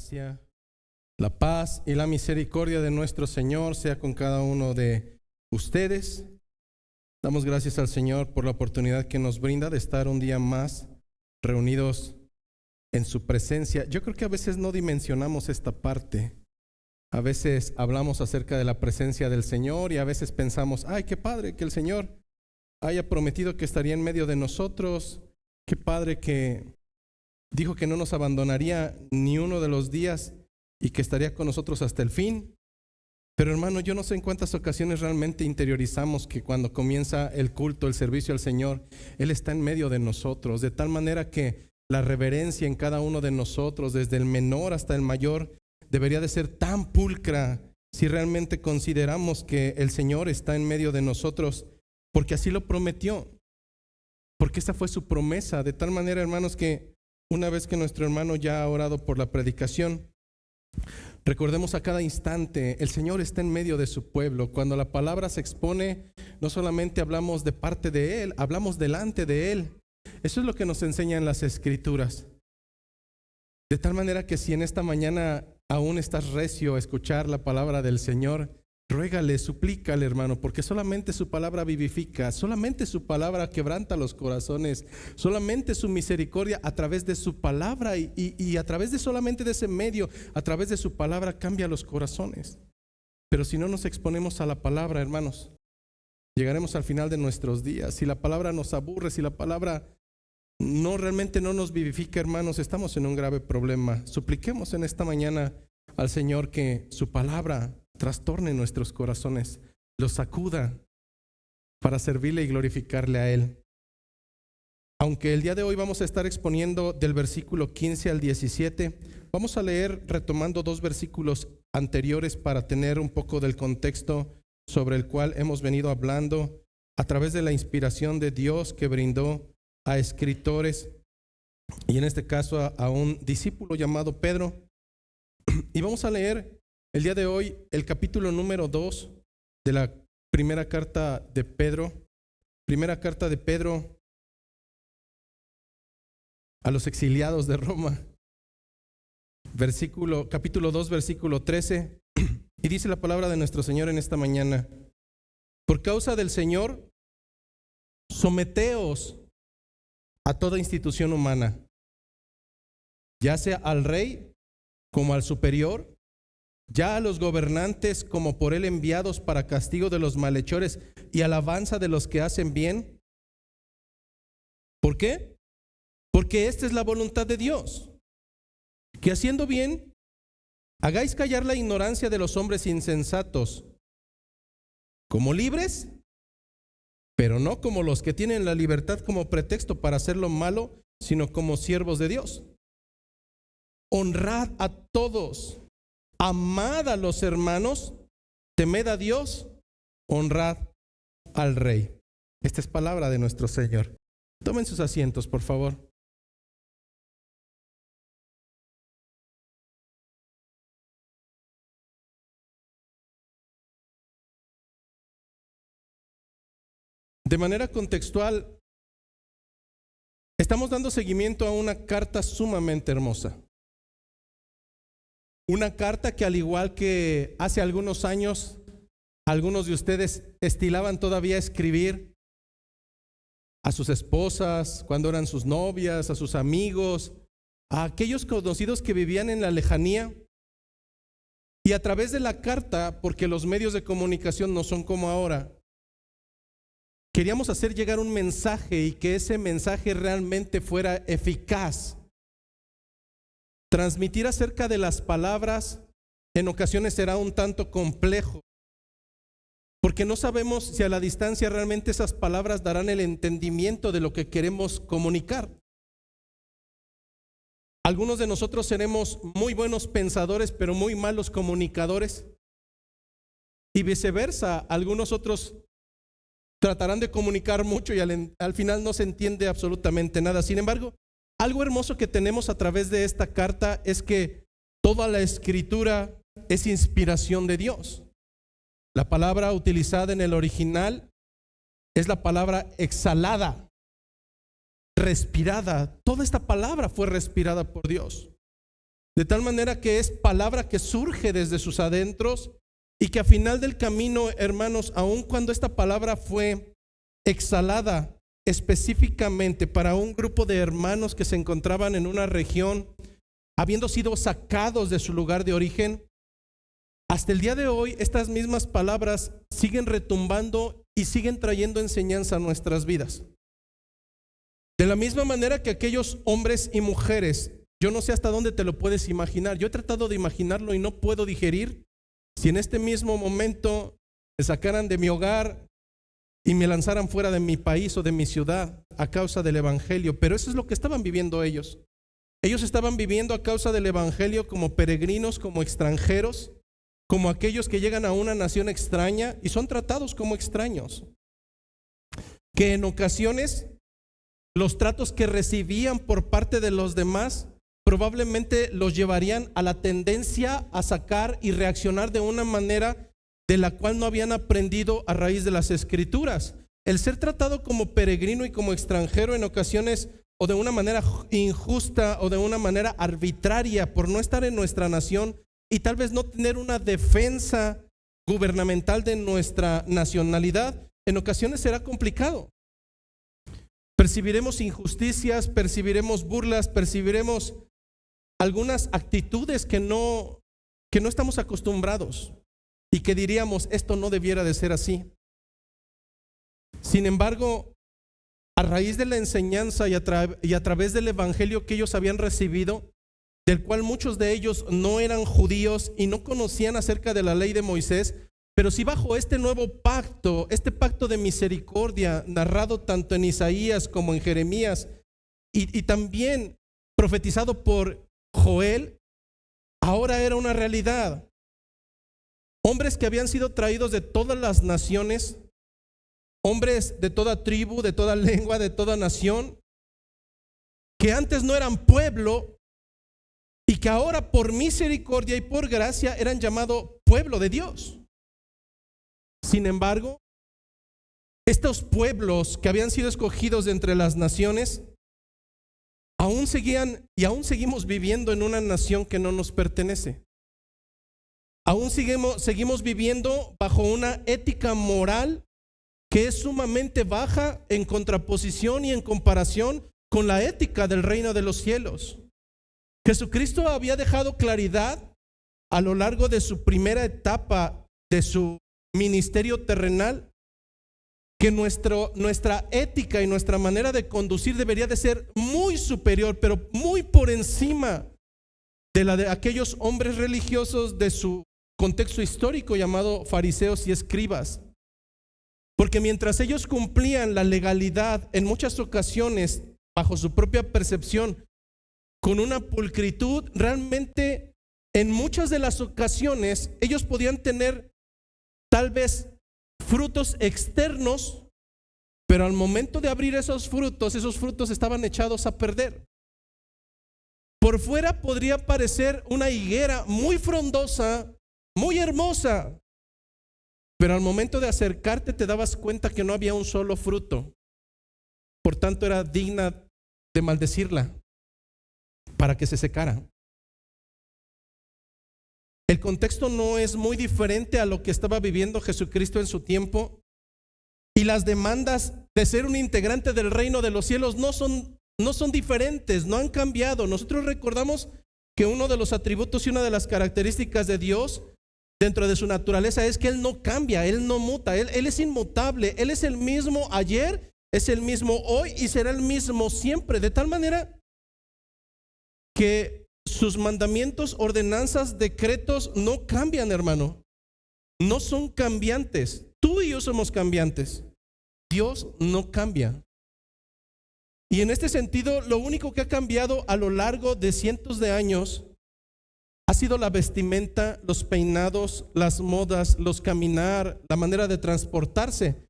gracia, la paz y la misericordia de nuestro Señor sea con cada uno de ustedes. Damos gracias al Señor por la oportunidad que nos brinda de estar un día más reunidos en su presencia. Yo creo que a veces no dimensionamos esta parte. A veces hablamos acerca de la presencia del Señor y a veces pensamos, ay, qué padre que el Señor haya prometido que estaría en medio de nosotros. Qué padre que dijo que no nos abandonaría ni uno de los días y que estaría con nosotros hasta el fin. Pero hermano, yo no sé en cuántas ocasiones realmente interiorizamos que cuando comienza el culto, el servicio al Señor, Él está en medio de nosotros, de tal manera que la reverencia en cada uno de nosotros, desde el menor hasta el mayor, debería de ser tan pulcra si realmente consideramos que el Señor está en medio de nosotros, porque así lo prometió, porque esa fue su promesa, de tal manera, hermanos, que una vez que nuestro hermano ya ha orado por la predicación, recordemos a cada instante, el Señor está en medio de su pueblo. Cuando la palabra se expone, no solamente hablamos de parte de Él, hablamos delante de Él. Eso es lo que nos enseñan las Escrituras. De tal manera que si en esta mañana aún estás recio a escuchar la palabra del Señor, ruégale, suplícale, hermano, porque solamente su palabra vivifica, solamente su palabra quebranta los corazones, solamente su misericordia a través de su palabra y a través de solamente de ese medio, a través de su palabra cambia los corazones. Pero si no nos exponemos a la palabra, hermanos, llegaremos al final de nuestros días. Si la palabra nos aburre, si la palabra realmente no nos vivifica, hermanos, estamos en un grave problema. Supliquemos en esta mañana al Señor que su palabra trastorne nuestros corazones, los sacuda para servirle y glorificarle a Él. Aunque el día de hoy vamos a estar exponiendo del versículo 15 al 17, vamos a leer retomando dos versículos anteriores para tener un poco del contexto sobre el cual hemos venido hablando a través de la inspiración de Dios que brindó a escritores y en este caso a un discípulo llamado Pedro. Y vamos a leer el día de hoy el capítulo número 2 de la primera carta de Pedro a los exiliados de Roma, capítulo 2, versículo 13, y dice la palabra de nuestro Señor en esta mañana: por causa del Señor, someteos a toda institución humana, ya sea al rey como al superior, ya a los gobernantes como por él enviados para castigo de los malhechores y alabanza de los que hacen bien. ¿Por qué? Porque esta es la voluntad de Dios, que haciendo bien hagáis callar la ignorancia de los hombres insensatos, como libres, pero no como los que tienen la libertad como pretexto para hacer lo malo, sino como siervos de Dios. Honrad a todos, amad a los hermanos, temed a Dios, honrad al Rey. Esta es palabra de nuestro Señor. Tomen sus asientos, por favor. De manera contextual, estamos dando seguimiento a una carta sumamente hermosa. Una carta que, al igual que hace algunos años, algunos de ustedes estilaban todavía escribir a sus esposas, cuando eran sus novias, a sus amigos, a aquellos conocidos que vivían en la lejanía. Y a través de la carta, porque los medios de comunicación no son como ahora, queríamos hacer llegar un mensaje y que ese mensaje realmente fuera eficaz. Transmitir acerca de las palabras en ocasiones será un tanto complejo, porque no sabemos si a la distancia realmente esas palabras darán el entendimiento de lo que queremos comunicar. Algunos de nosotros seremos muy buenos pensadores, pero muy malos comunicadores, y viceversa, algunos otros tratarán de comunicar mucho y al final no se entiende absolutamente nada. Sin embargo, algo hermoso que tenemos a través de esta carta es que toda la escritura es inspiración de Dios. La palabra utilizada en el original es la palabra exhalada, respirada. Toda esta palabra fue respirada por Dios. De tal manera que es palabra que surge desde sus adentros y que a final del camino, hermanos, aun cuando esta palabra fue exhalada específicamente para un grupo de hermanos que se encontraban en una región, habiendo sido sacados de su lugar de origen, hasta el día de hoy estas mismas palabras siguen retumbando y siguen trayendo enseñanza a nuestras vidas. De la misma manera que aquellos hombres y mujeres, yo no sé hasta dónde te lo puedes imaginar, yo he tratado de imaginarlo y no puedo digerir si en este mismo momento me sacaran de mi hogar y me lanzaran fuera de mi país o de mi ciudad a causa del evangelio. Pero eso es lo que estaban viviendo ellos. Ellos estaban viviendo a causa del evangelio como peregrinos, como extranjeros, como aquellos que llegan a una nación extraña y son tratados como extraños. Que en ocasiones los tratos que recibían por parte de los demás probablemente los llevarían a la tendencia a sacar y reaccionar de una manera de la cual no habían aprendido a raíz de las escrituras. El ser tratado como peregrino y como extranjero en ocasiones o de una manera injusta o de una manera arbitraria por no estar en nuestra nación y tal vez no tener una defensa gubernamental de nuestra nacionalidad, en ocasiones será complicado. Percibiremos injusticias, percibiremos burlas, percibiremos algunas actitudes que no estamos acostumbrados y que diríamos, esto no debiera de ser así. Sin embargo, a raíz de la enseñanza y a través del evangelio que ellos habían recibido, del cual muchos de ellos no eran judíos y no conocían acerca de la ley de Moisés, pero sí bajo este nuevo pacto, este pacto de misericordia narrado tanto en Isaías como en Jeremías y también profetizado por Joel, ahora era una realidad. Hombres que habían sido traídos de todas las naciones, hombres de toda tribu, de toda lengua, de toda nación, que antes no eran pueblo y que ahora por misericordia y por gracia eran llamados pueblo de Dios. Sin embargo, estos pueblos que habían sido escogidos de entre las naciones aún seguían y aún seguimos viviendo en una nación que no nos pertenece. Aún seguimos viviendo bajo una ética moral que es sumamente baja en contraposición y en comparación con la ética del reino de los cielos. Jesucristo había dejado claridad a lo largo de su primera etapa de su ministerio terrenal que nuestra ética y nuestra manera de conducir debería de ser muy superior, pero muy por encima de la de aquellos hombres religiosos de su contexto histórico llamado fariseos y escribas. Porque mientras ellos cumplían la legalidad en muchas ocasiones bajo su propia percepción con una pulcritud, realmente en muchas de las ocasiones ellos podían tener tal vez frutos externos, pero al momento de abrir esos frutos estaban echados a perder. Por fuera podría parecer una higuera muy frondosa, muy hermosa, pero al momento de acercarte te dabas cuenta que no había un solo fruto. Por tanto, era digna de maldecirla para que se secara. El contexto no es muy diferente a lo que estaba viviendo Jesucristo en su tiempo, y las demandas de ser un integrante del reino de los cielos no son diferentes, no han cambiado. Nosotros recordamos que uno de los atributos y una de las características de Dios dentro de su naturaleza es que Él no cambia, Él no muta, Él es inmutable, Él es el mismo ayer, es el mismo hoy y será el mismo siempre, de tal manera que sus mandamientos, ordenanzas, decretos no cambian, hermano. No son cambiantes. Tú y yo somos cambiantes. Dios no cambia. Y en este sentido, lo único que ha cambiado a lo largo de cientos de años ha sido la vestimenta, los peinados, las modas, los caminar, la manera de transportarse.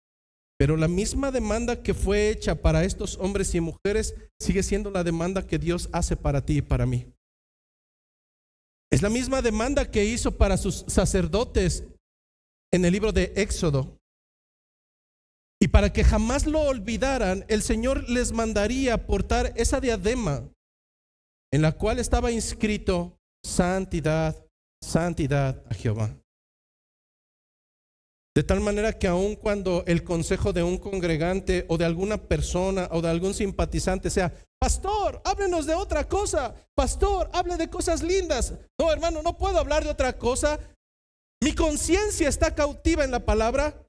Pero la misma demanda que fue hecha para estos hombres y mujeres sigue siendo la demanda que Dios hace para ti y para mí. Es la misma demanda que hizo para sus sacerdotes en el libro de Éxodo. Y para que jamás lo olvidaran, el Señor les mandaría portar esa diadema en la cual estaba inscrito santidad, santidad a Jehová. De tal manera que aun cuando el consejo de un congregante o de alguna persona o de algún simpatizante sea: pastor, háblenos de otra cosa, pastor, hable de cosas lindas. No, hermano, no puedo hablar de otra cosa. Mi conciencia está cautiva en la palabra.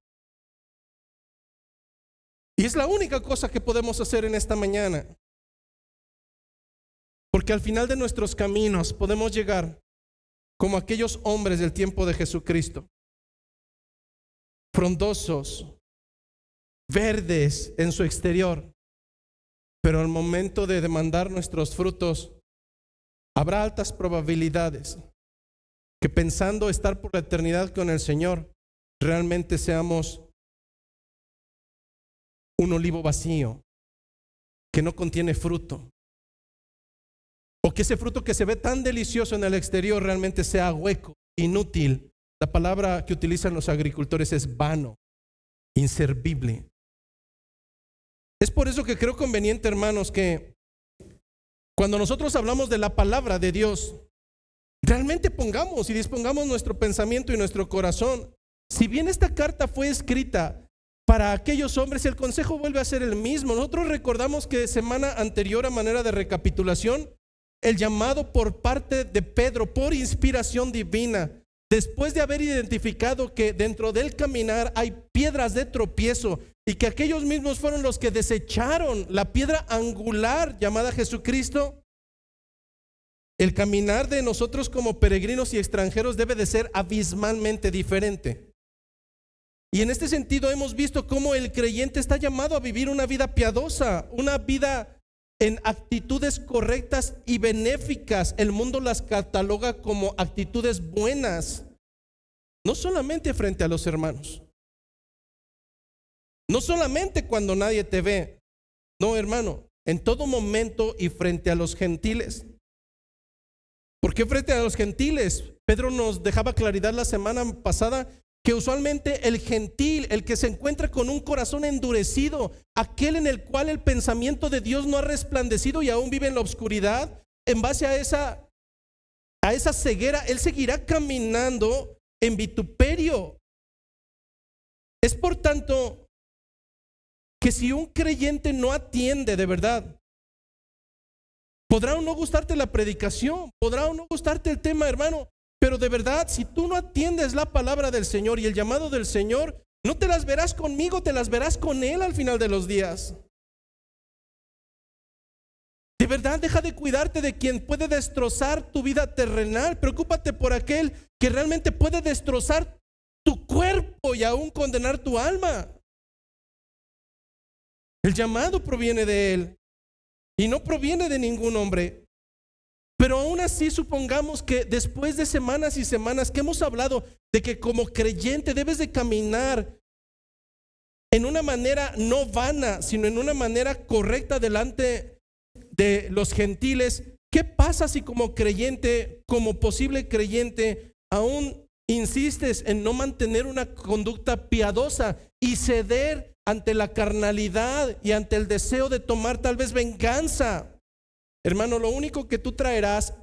Y es la única cosa que podemos hacer en esta mañana. Porque al final de nuestros caminos podemos llegar como aquellos hombres del tiempo de Jesucristo, frondosos, verdes en su exterior, pero al momento de demandar nuestros frutos, habrá altas probabilidades que, pensando estar por la eternidad con el Señor, realmente seamos un olivo vacío que no contiene fruto, o que ese fruto que se ve tan delicioso en el exterior realmente sea hueco, inútil. La palabra que utilizan los agricultores es vano, inservible. Es por eso que creo conveniente, hermanos, que cuando nosotros hablamos de la palabra de Dios, realmente pongamos y dispongamos nuestro pensamiento y nuestro corazón. Si bien esta carta fue escrita para aquellos hombres, el consejo vuelve a ser el mismo. Nosotros recordamos que semana anterior, a manera de recapitulación, el llamado por parte de Pedro por inspiración divina, después de haber identificado que dentro del caminar hay piedras de tropiezo y que aquellos mismos fueron los que desecharon la piedra angular llamada Jesucristo, el caminar de nosotros como peregrinos y extranjeros debe de ser abismalmente diferente. Y en este sentido hemos visto cómo el creyente está llamado a vivir una vida piadosa, una vida en actitudes correctas y benéficas. El mundo las cataloga como actitudes buenas, no solamente frente a los hermanos, no solamente cuando nadie te ve, no, hermano, en todo momento y frente a los gentiles. ¿Por qué frente a los gentiles? Pedro nos dejaba claridad la semana pasada que usualmente el gentil, el que se encuentra con un corazón endurecido, aquel en el cual el pensamiento de Dios no ha resplandecido y aún vive en la oscuridad, en base a esa ceguera, él seguirá caminando en vituperio. Es por tanto que si un creyente no atiende de verdad, podrá o no gustarte la predicación, podrá o no gustarte el tema, hermano, pero de verdad, si tú no atiendes la palabra del Señor y el llamado del Señor, no te las verás conmigo, te las verás con Él al final de los días. De verdad, deja de cuidarte de quien puede destrozar tu vida terrenal. Preocúpate por aquel que realmente puede destrozar tu cuerpo y aún condenar tu alma. El llamado proviene de Él y no proviene de ningún hombre. Pero aún así, supongamos que después de semanas y semanas que hemos hablado de que como creyente debes de caminar en una manera no vana, sino en una manera correcta delante de los gentiles, ¿qué pasa si como creyente, como posible creyente, aún insistes en no mantener una conducta piadosa y ceder ante la carnalidad y ante el deseo de tomar tal vez venganza? Hermano, lo único que tú traerás,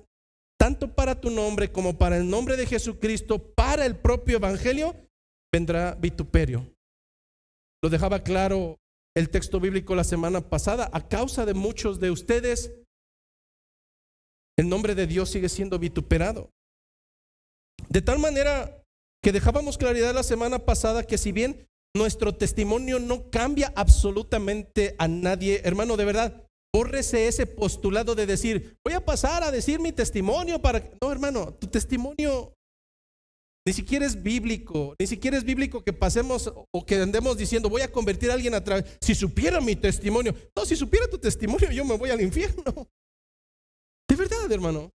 tanto para tu nombre como para el nombre de Jesucristo, para el propio evangelio, vendrá vituperio. Lo dejaba claro el texto bíblico la semana pasada. A causa de muchos de ustedes, el nombre de Dios sigue siendo vituperado. De tal manera que dejábamos claridad la semana pasada que si bien nuestro testimonio no cambia absolutamente a nadie, hermano, de verdad, bórrese ese postulado de decir, voy a pasar a decir mi testimonio para... No, hermano, tu testimonio ni siquiera es bíblico, ni siquiera es bíblico que pasemos o que andemos diciendo, voy a convertir a alguien a través... Si supiera mi testimonio, no, si supiera tu testimonio, yo me voy al infierno. De verdad, hermano.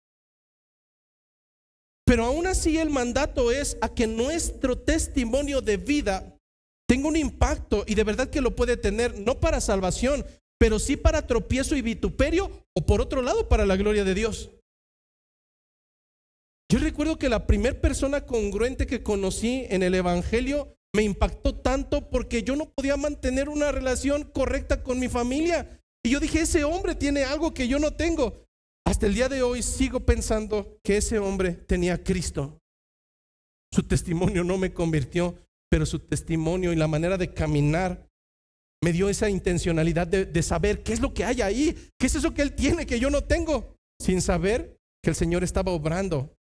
Pero aún así el mandato es a que nuestro testimonio de vida tenga un impacto, y de verdad que lo puede tener, no para salvación, pero sí para tropiezo y vituperio, o por otro lado para la gloria de Dios. Yo recuerdo que la primera persona congruente que conocí en el evangelio me impactó tanto porque yo no podía mantener una relación correcta con mi familia, y yo dije, ese hombre tiene algo que yo no tengo. hasta el día de hoy sigo pensando que ese hombre tenía a Cristo. Su testimonio no me convirtió, pero su testimonio y la manera de caminar me dio esa intencionalidad de saber qué es lo que hay ahí, qué es eso que él tiene que yo no tengo, sin saber que el Señor estaba obrando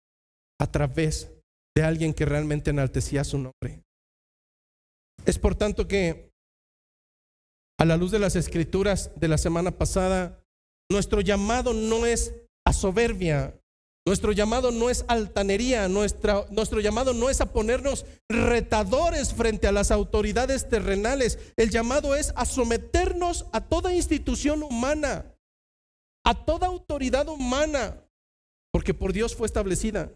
a través de alguien que realmente enaltecía su nombre. Es por tanto que, a la luz de las escrituras de la semana pasada, nuestro llamado no es a soberbia, nuestro llamado no es altanería, nuestro llamado no es a ponernos retadores frente a las autoridades terrenales. El llamado es a someternos a toda institución humana, a toda autoridad humana, porque por Dios fue establecida.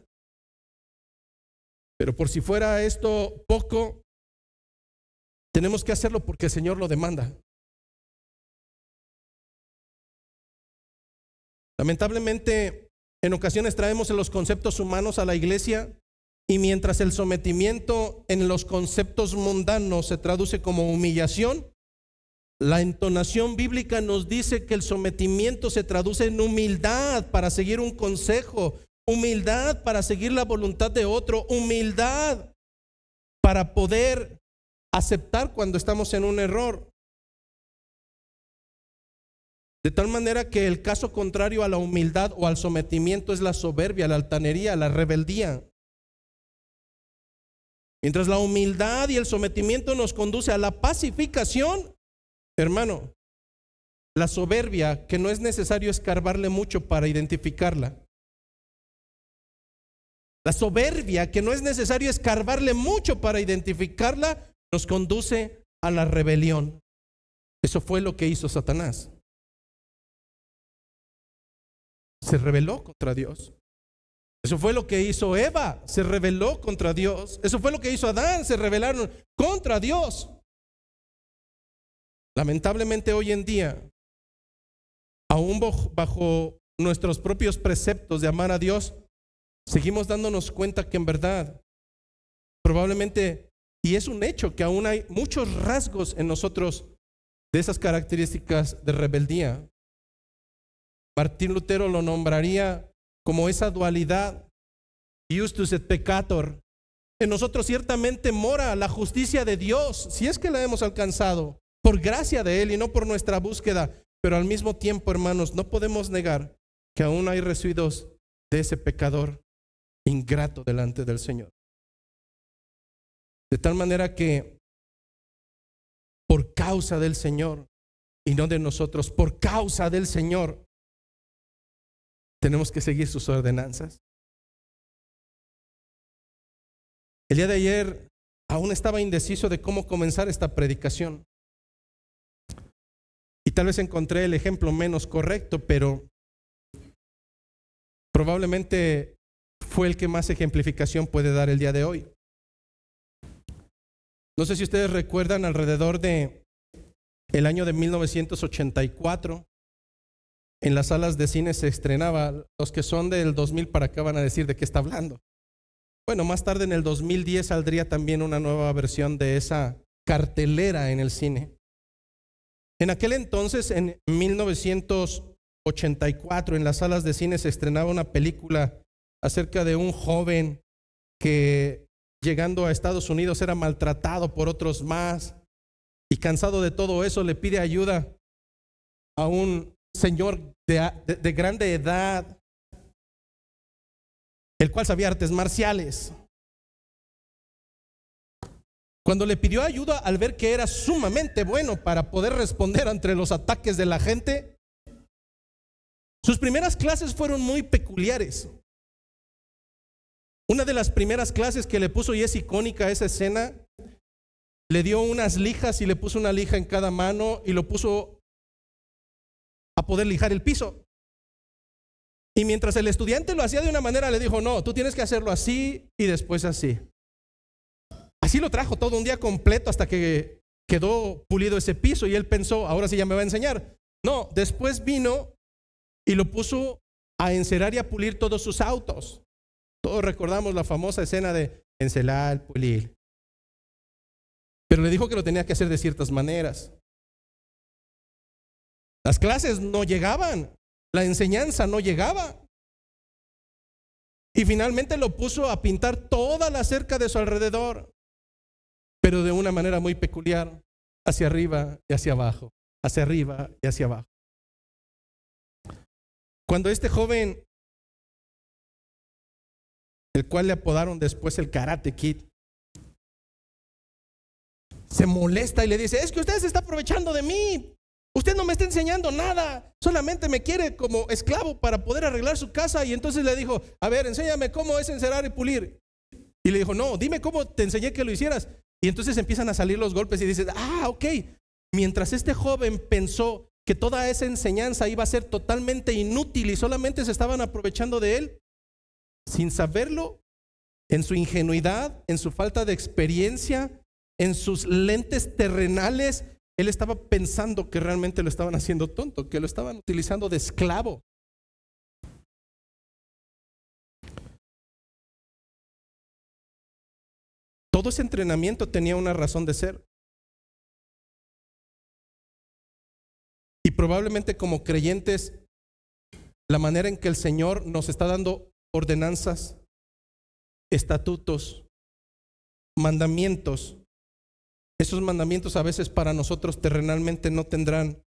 Pero por si fuera esto poco, tenemos que hacerlo porque el Señor lo demanda. Lamentablemente, en ocasiones traemos los conceptos humanos a la iglesia, y mientras el sometimiento en los conceptos mundanos se traduce como humillación, la entonación bíblica nos dice que el sometimiento se traduce en humildad para seguir un consejo, humildad para seguir la voluntad de otro, humildad para poder aceptar cuando estamos en un error. De tal manera que el caso contrario a la humildad o al sometimiento es la soberbia, la altanería, la rebeldía. Mientras la humildad y el sometimiento nos conduce a la pacificación, hermano, la soberbia, que no es necesario escarbarle mucho para identificarla. La soberbia, que no es necesario escarbarle mucho para identificarla, nos conduce a la rebelión. Eso fue lo que hizo Satanás. Se rebeló contra Dios. Eso fue lo que hizo Eva, se rebeló contra Dios. Eso fue lo que hizo Adán, se rebelaron contra Dios. Lamentablemente hoy en día, aún bajo nuestros propios preceptos de amar a Dios, seguimos dándonos cuenta que en verdad, probablemente, y es un hecho que aún hay muchos rasgos en nosotros de esas características de rebeldía. Martín Lutero lo nombraría como esa dualidad, justus et peccator. En nosotros ciertamente mora la justicia de Dios, si es que la hemos alcanzado, por gracia de Él y no por nuestra búsqueda. Pero al mismo tiempo, hermanos, no podemos negar que aún hay residuos de ese pecador ingrato delante del Señor. De tal manera que por causa del Señor, y no de nosotros, por causa del Señor, tenemos que seguir sus ordenanzas. El día de ayer aún estaba indeciso de cómo comenzar esta predicación. Y tal vez encontré el ejemplo menos correcto, pero probablemente fue el que más ejemplificación puede dar el día de hoy. No sé si ustedes recuerdan, alrededor de el año de 1984, en las salas de cine se estrenaba. Los que son del 2000 para acá van a decir de qué está hablando. Bueno, más tarde en el 2010 saldría también una nueva versión de esa cartelera en el cine. En aquel entonces, en 1984, en las salas de cine se estrenaba una película acerca de un joven que, llegando a Estados Unidos, era maltratado por otros más, y cansado de todo eso le pide ayuda a un señor de grande edad, el cual sabía artes marciales. Cuando le pidió ayuda, al ver que era sumamente bueno para poder responder ante los ataques de la gente, sus primeras clases fueron muy peculiares. Una de las primeras clases que le puso, y es icónica esa escena, le dio unas lijas y le puso una lija en cada mano y lo puso a poder lijar el piso. Y mientras el estudiante lo hacía de una manera, le dijo: no, tú tienes que hacerlo así y después así. Así lo trajo todo un día completo hasta que quedó pulido ese piso, y él pensó: ahora sí ya me va a enseñar. No, después vino y lo puso a encerar y a pulir todos sus autos. Todos recordamos la famosa escena de encerar, pulir. Pero le dijo que lo tenía que hacer de ciertas maneras. Las clases no llegaban. la enseñanza no llegaba. Y finalmente lo puso a pintar toda la cerca de su alrededor, pero de una manera muy peculiar, hacia arriba y hacia abajo, hacia arriba y hacia abajo. Cuando este joven, el cual le apodaron después el Karate Kid, se molesta y le dice: es que usted se está aprovechando de mí. Usted no me está enseñando nada, solamente me quiere como esclavo para poder arreglar su casa. Y entonces le dijo: a ver, enséñame cómo es encerar y pulir. Y le dijo: no, dime cómo te enseñé que lo hicieras. Y entonces empiezan a salir los golpes y dices: ok. Mientras este joven pensó que toda esa enseñanza iba a ser totalmente inútil y solamente se estaban aprovechando de él, sin saberlo, en su ingenuidad, en su falta de experiencia, en sus lentes terrenales, él estaba pensando que realmente lo estaban haciendo tonto, que lo estaban utilizando de esclavo. Todo ese entrenamiento tenía una razón de ser. Y probablemente como creyentes, la manera en que el Señor nos está dando ordenanzas, estatutos, mandamientos, esos mandamientos a veces para nosotros terrenalmente no tendrán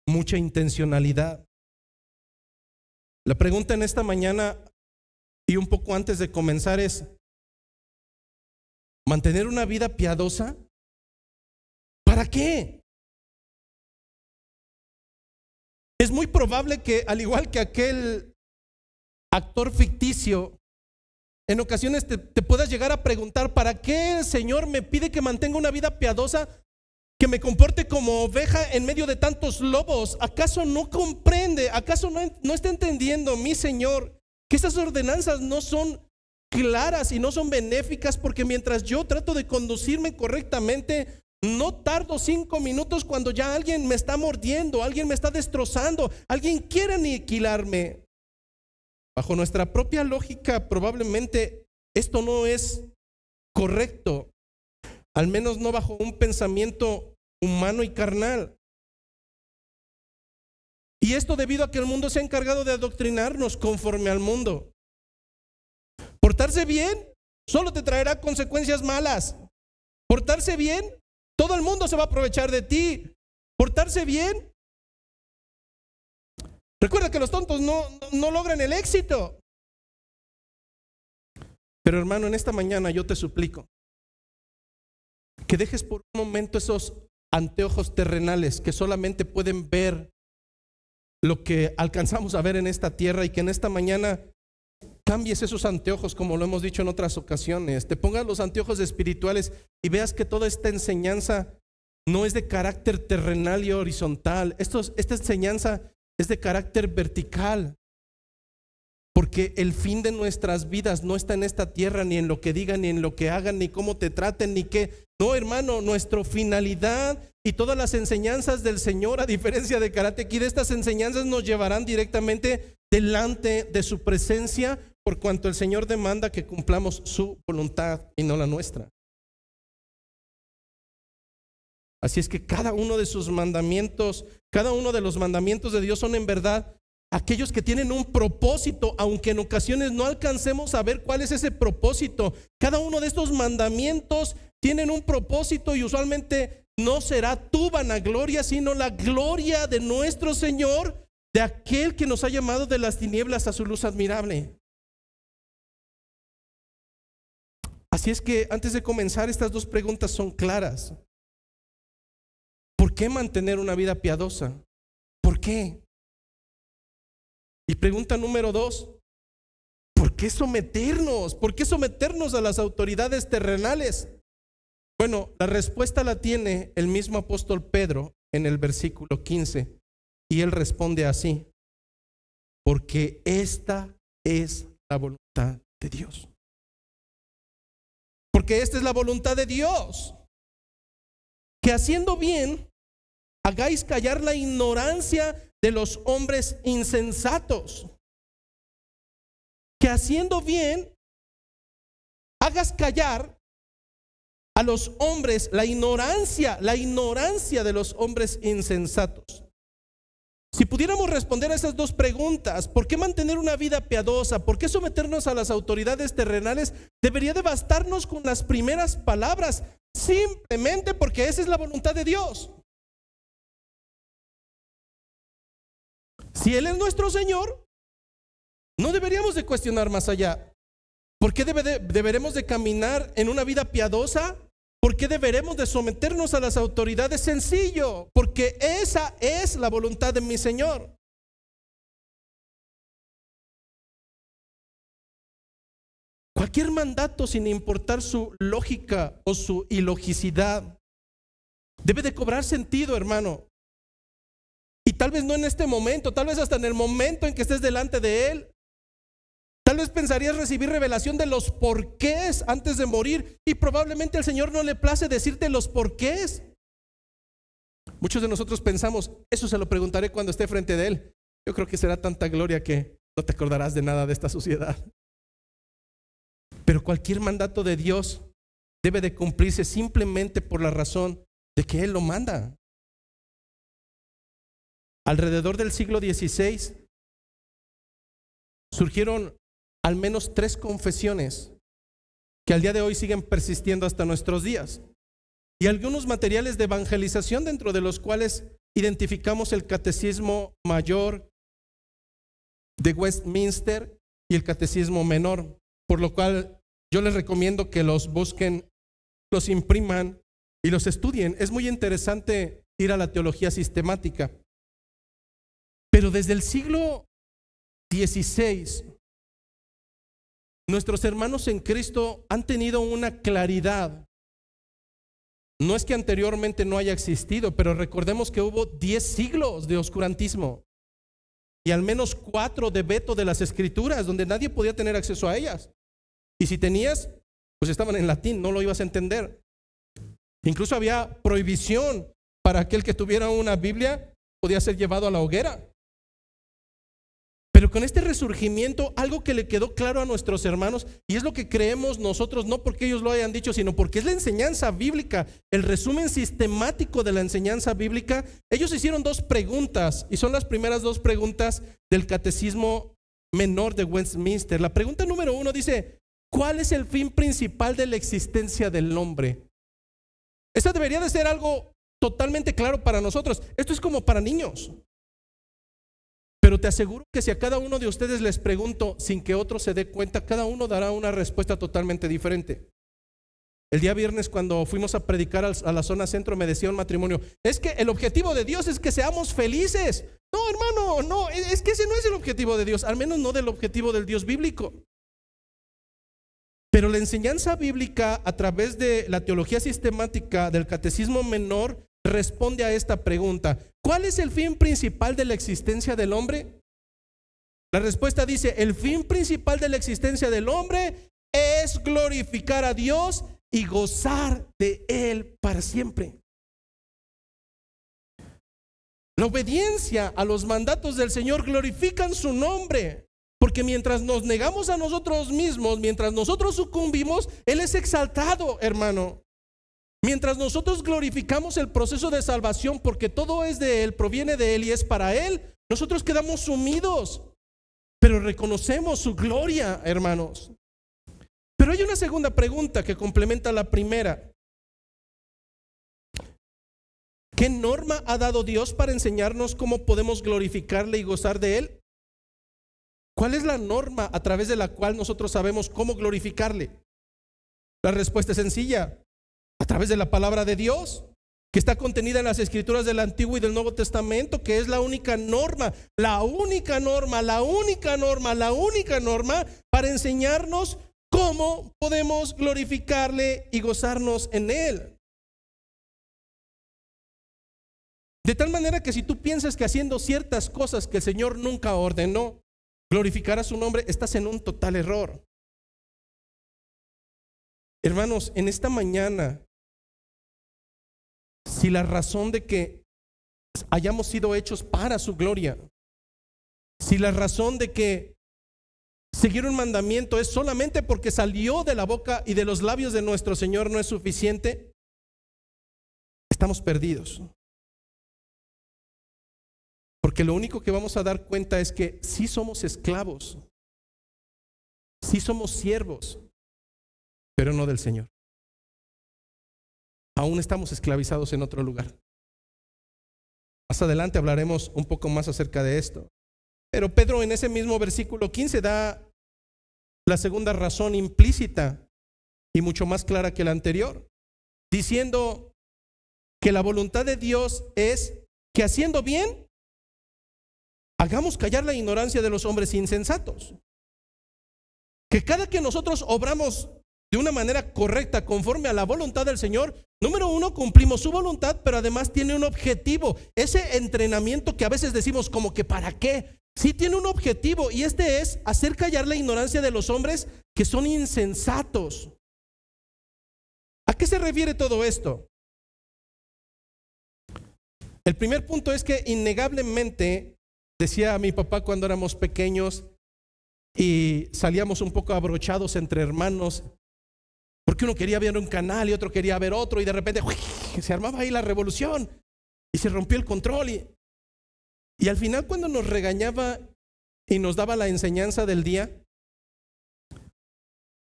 mucha intencionalidad. La pregunta en esta mañana y un poco antes de comenzar es: ¿mantener una vida piadosa? ¿Para qué? Es muy probable que, al igual que aquel actor ficticio, en ocasiones te puedas llegar a preguntar: ¿para qué el Señor me pide que mantenga una vida piadosa, que me comporte como oveja en medio de tantos lobos? ¿Acaso no comprende? ¿Acaso no está entendiendo mi Señor que esas ordenanzas no son claras y no son benéficas? Porque mientras yo trato de conducirme correctamente, no tardo 5 minutos cuando ya alguien me está mordiendo, alguien me está destrozando, alguien quiere aniquilarme. Bajo nuestra propia lógica, probablemente esto no es correcto, al menos no bajo un pensamiento humano y carnal. Y esto debido a que el mundo se ha encargado de adoctrinarnos conforme al mundo. Portarse bien solo te traerá consecuencias malas. Portarse bien, todo el mundo se va a aprovechar de ti. Portarse bien, recuerda que los tontos no logran el éxito. Pero hermano, en esta mañana yo te suplico que dejes por un momento esos anteojos terrenales que solamente pueden ver lo que alcanzamos a ver en esta tierra, y que en esta mañana cambies esos anteojos, como lo hemos dicho en otras ocasiones. Te pongas los anteojos espirituales y veas que toda esta enseñanza no es de carácter terrenal y horizontal. Esta enseñanza es de carácter vertical, porque el fin de nuestras vidas no está en esta tierra, ni en lo que digan, ni en lo que hagan, ni cómo te traten, ni qué. No, hermano, nuestra finalidad y todas las enseñanzas del Señor, a diferencia de Karate Kid, estas enseñanzas nos llevarán directamente delante de su presencia, por cuanto el Señor demanda que cumplamos su voluntad y no la nuestra. Así es que cada uno de sus mandamientos, cada uno de los mandamientos de Dios son en verdad aquellos que tienen un propósito, aunque en ocasiones no alcancemos a ver cuál es ese propósito. Cada uno de estos mandamientos tienen un propósito, y usualmente no será tu vanagloria, sino la gloria de nuestro Señor, de aquel que nos ha llamado de las tinieblas a su luz admirable. Así es que antes de comenzar, estas dos preguntas son claras. ¿Por qué mantener una vida piadosa? ¿Por qué? Y pregunta número 2, ¿por qué someternos? ¿Por qué someternos a las autoridades terrenales? Bueno, la respuesta la tiene el mismo apóstol Pedro en el versículo 15, y él responde así: porque esta es la voluntad de Dios. Porque esta es la voluntad de Dios, que haciendo bien hagáis callar la ignorancia de los hombres insensatos. Que haciendo bien hagas callar a los hombres la ignorancia de los hombres insensatos. Si pudiéramos responder a esas dos preguntas, ¿por qué mantener una vida piadosa? ¿Por qué someternos a las autoridades terrenales? Debería de bastarnos con las primeras palabras, simplemente porque esa es la voluntad de Dios. Si Él es nuestro Señor, no deberíamos de cuestionar más allá. ¿Por qué deberemos de caminar en una vida piadosa? ¿Por qué deberemos de someternos a las autoridades? Sencillo, porque esa es la voluntad de mi Señor. Cualquier mandato, sin importar su lógica o su ilogicidad, debe de cobrar sentido, hermano. Y tal vez no en este momento, tal vez hasta en el momento en que estés delante de Él. Tal vez pensarías recibir revelación de los porqués antes de morir, y probablemente al Señor no le place decirte los porqués. Muchos de nosotros pensamos, eso se lo preguntaré cuando esté frente de Él. Yo creo que será tanta gloria que no te acordarás de nada de esta suciedad. Pero cualquier mandato de Dios debe de cumplirse simplemente por la razón de que Él lo manda. Alrededor del siglo XVI surgieron al menos 3 confesiones que al día de hoy siguen persistiendo hasta nuestros días, y algunos materiales de evangelización, dentro de los cuales identificamos el Catecismo Mayor de Westminster y el Catecismo Menor, por lo cual yo les recomiendo que los busquen, los impriman y los estudien. Es muy interesante ir a la teología sistemática. Pero desde el siglo XVI, nuestros hermanos en Cristo han tenido una claridad. No es que anteriormente no haya existido, pero recordemos que hubo 10 siglos de oscurantismo y al menos 4 de veto de las Escrituras, donde nadie podía tener acceso a ellas. Y si tenías, pues estaban en latín, no lo ibas a entender. Incluso había prohibición para aquel que tuviera una Biblia, podía ser llevado a la hoguera. Pero con este resurgimiento, algo que le quedó claro a nuestros hermanos, y es lo que creemos nosotros, no porque ellos lo hayan dicho, sino porque es la enseñanza bíblica, el resumen sistemático de la enseñanza bíblica. Ellos hicieron 2 preguntas, y son las primeras 2 preguntas del Catecismo Menor de Westminster. La pregunta número 1 dice: ¿cuál es el fin principal de la existencia del hombre? Esa debería de ser algo totalmente claro para nosotros. Esto es como para niños. Pero te aseguro que si a cada uno de ustedes les pregunto sin que otro se dé cuenta, cada uno dará una respuesta totalmente diferente. El día viernes, cuando fuimos a predicar a la zona centro, me decía un matrimonio: es que el objetivo de Dios es que seamos felices. No, hermano, no, es que ese no es el objetivo de Dios, al menos no del objetivo del Dios bíblico. Pero la enseñanza bíblica, a través de la teología sistemática del Catecismo Menor, responde a esta pregunta: ¿cuál es el fin principal de la existencia del hombre? La respuesta dice: el fin principal de la existencia del hombre es glorificar a Dios y gozar de Él para siempre. La obediencia a los mandatos del Señor glorifican su nombre, porque mientras nos negamos a nosotros mismos, mientras nosotros sucumbimos, Él es exaltado, hermano. Mientras nosotros glorificamos el proceso de salvación, porque todo es de Él, proviene de Él y es para Él, nosotros quedamos sumidos, pero reconocemos su gloria, hermanos. Pero hay una segunda pregunta que complementa la primera. ¿Qué norma ha dado Dios para enseñarnos cómo podemos glorificarle y gozar de Él? ¿Cuál es la norma a través de la cual nosotros sabemos cómo glorificarle? La respuesta es sencilla: a través de la palabra de Dios, que está contenida en las Escrituras del Antiguo y del Nuevo Testamento, que es la única norma para enseñarnos cómo podemos glorificarle y gozarnos en Él. De tal manera que si tú piensas que haciendo ciertas cosas que el Señor nunca ordenó, glorificar a su nombre, estás en un total error. Hermanos, en esta mañana, si la razón de que hayamos sido hechos para su gloria, si la razón de que seguir un mandamiento es solamente porque salió de la boca y de los labios de nuestro Señor, no es suficiente, estamos perdidos. Porque lo único que vamos a dar cuenta es que sí somos esclavos, sí somos siervos, pero no del Señor. Aún estamos esclavizados en otro lugar. Más adelante hablaremos un poco más acerca de esto. Pero Pedro en ese mismo versículo 15 da la segunda razón implícita y mucho más clara que la anterior, diciendo que la voluntad de Dios es que haciendo bien, hagamos callar la ignorancia de los hombres insensatos. Que cada que nosotros obramos de una manera correcta, conforme a la voluntad del Señor, número uno, cumplimos su voluntad, pero además tiene un objetivo. Ese entrenamiento que a veces decimos como que ¿para qué? Sí tiene un objetivo, y este es hacer callar la ignorancia de los hombres que son insensatos. ¿A qué se refiere todo esto? El primer punto es que innegablemente, decía mi papá cuando éramos pequeños y salíamos un poco abrochados entre hermanos, porque uno quería ver un canal y otro quería ver otro, y de repente se armaba ahí la revolución y se rompió el control, y al final cuando nos regañaba y nos daba la enseñanza del día,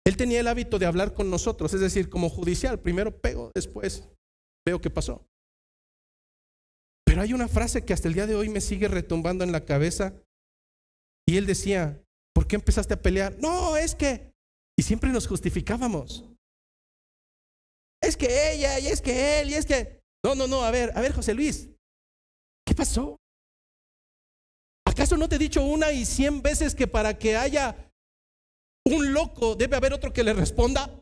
él tenía el hábito de hablar con nosotros, es decir, como judicial, primero pego, después veo qué pasó. Pero hay una frase que hasta el día de hoy me sigue retumbando en la cabeza, y él decía: ¿por qué empezaste a pelear? No, es que, y siempre nos justificábamos. Es que ella, y es que él, y es que, no, a ver, José Luis, ¿qué pasó? ¿Acaso no te he dicho 1 y 100 veces que para que haya un loco debe haber otro que le responda?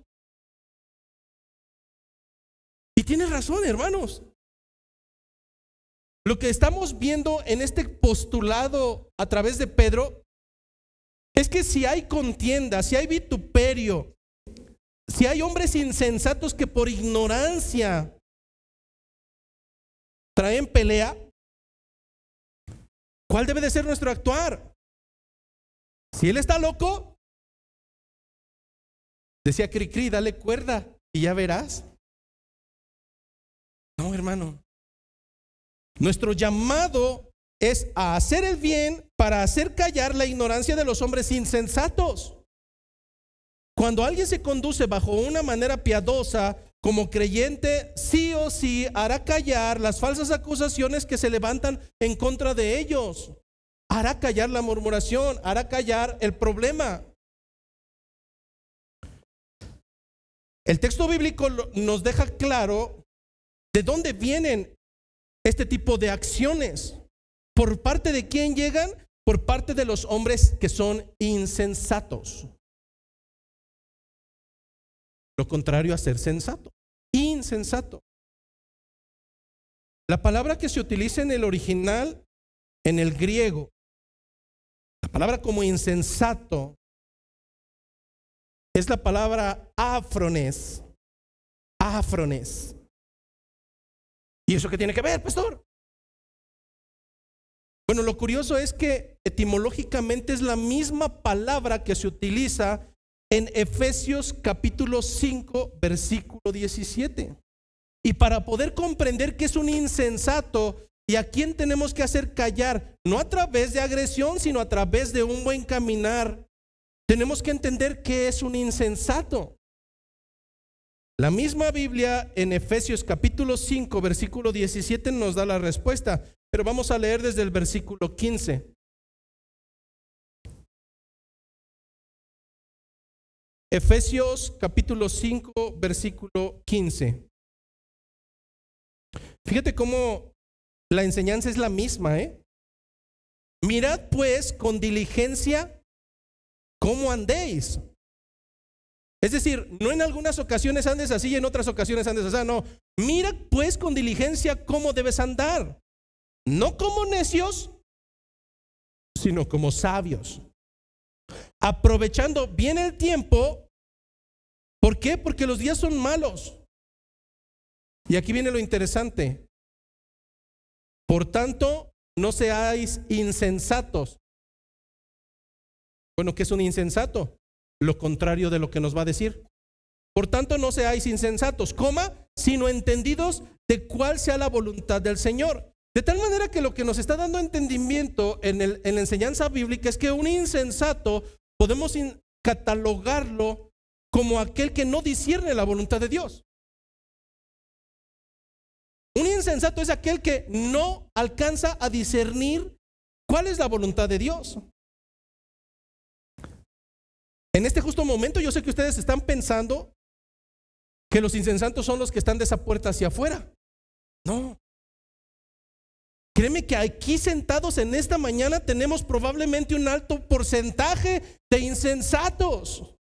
Y tienes razón, hermanos. Lo que estamos viendo en este postulado a través de Pedro es que si hay contienda, si hay vituperio, si hay hombres insensatos que por ignorancia traen pelea, ¿cuál debe de ser nuestro actuar? Si él está loco, decía Cricri, dale cuerda y ya verás. No, hermano. Nuestro llamado es a hacer el bien para hacer callar la ignorancia de los hombres insensatos. Cuando alguien se conduce bajo una manera piadosa, como creyente, sí o sí hará callar las falsas acusaciones que se levantan en contra de ellos. Hará callar la murmuración, hará callar el problema. El texto bíblico nos deja claro de dónde vienen este tipo de acciones. ¿Por parte de quién llegan? Por parte de los hombres que son insensatos. Lo contrario a ser sensato, insensato. La palabra que se utiliza en el original, en el griego, la palabra como insensato, es la palabra áfrones. Áfrones. ¿Y eso qué tiene que ver, pastor? Bueno, lo curioso es que etimológicamente es la misma palabra que se utiliza en Efesios capítulo 5, versículo 17. Y para poder comprender qué es un insensato y a quién tenemos que hacer callar, no a través de agresión, sino a través de un buen caminar, tenemos que entender qué es un insensato. La misma Biblia en Efesios capítulo 5, versículo 17 nos da la respuesta, pero vamos a leer desde el versículo 15. Efesios capítulo 5, versículo 15. Fíjate cómo la enseñanza es la misma, Mirad pues con diligencia cómo andéis. Es decir, no en algunas ocasiones andes así y en otras ocasiones andes así, no. Mira pues con diligencia cómo debes andar, no como necios, sino como sabios, aprovechando bien el tiempo. ¿Por qué? Porque los días son malos. Y aquí viene lo interesante. Por tanto, no seáis insensatos. Bueno, ¿qué es un insensato? Lo contrario de lo que nos va a decir. Por tanto, no seáis insensatos, sino entendidos de cuál sea la voluntad del Señor. De tal manera que lo que nos está dando entendimiento en la enseñanza bíblica es que un insensato podemos catalogarlo como aquel que no discierne la voluntad de Dios. Un insensato es aquel que no alcanza a discernir cuál es la voluntad de Dios. En este justo momento yo sé que ustedes están pensando que los insensatos son los que están de esa puerta hacia afuera. No. Créeme que aquí sentados en esta mañana tenemos probablemente un alto porcentaje de insensatos.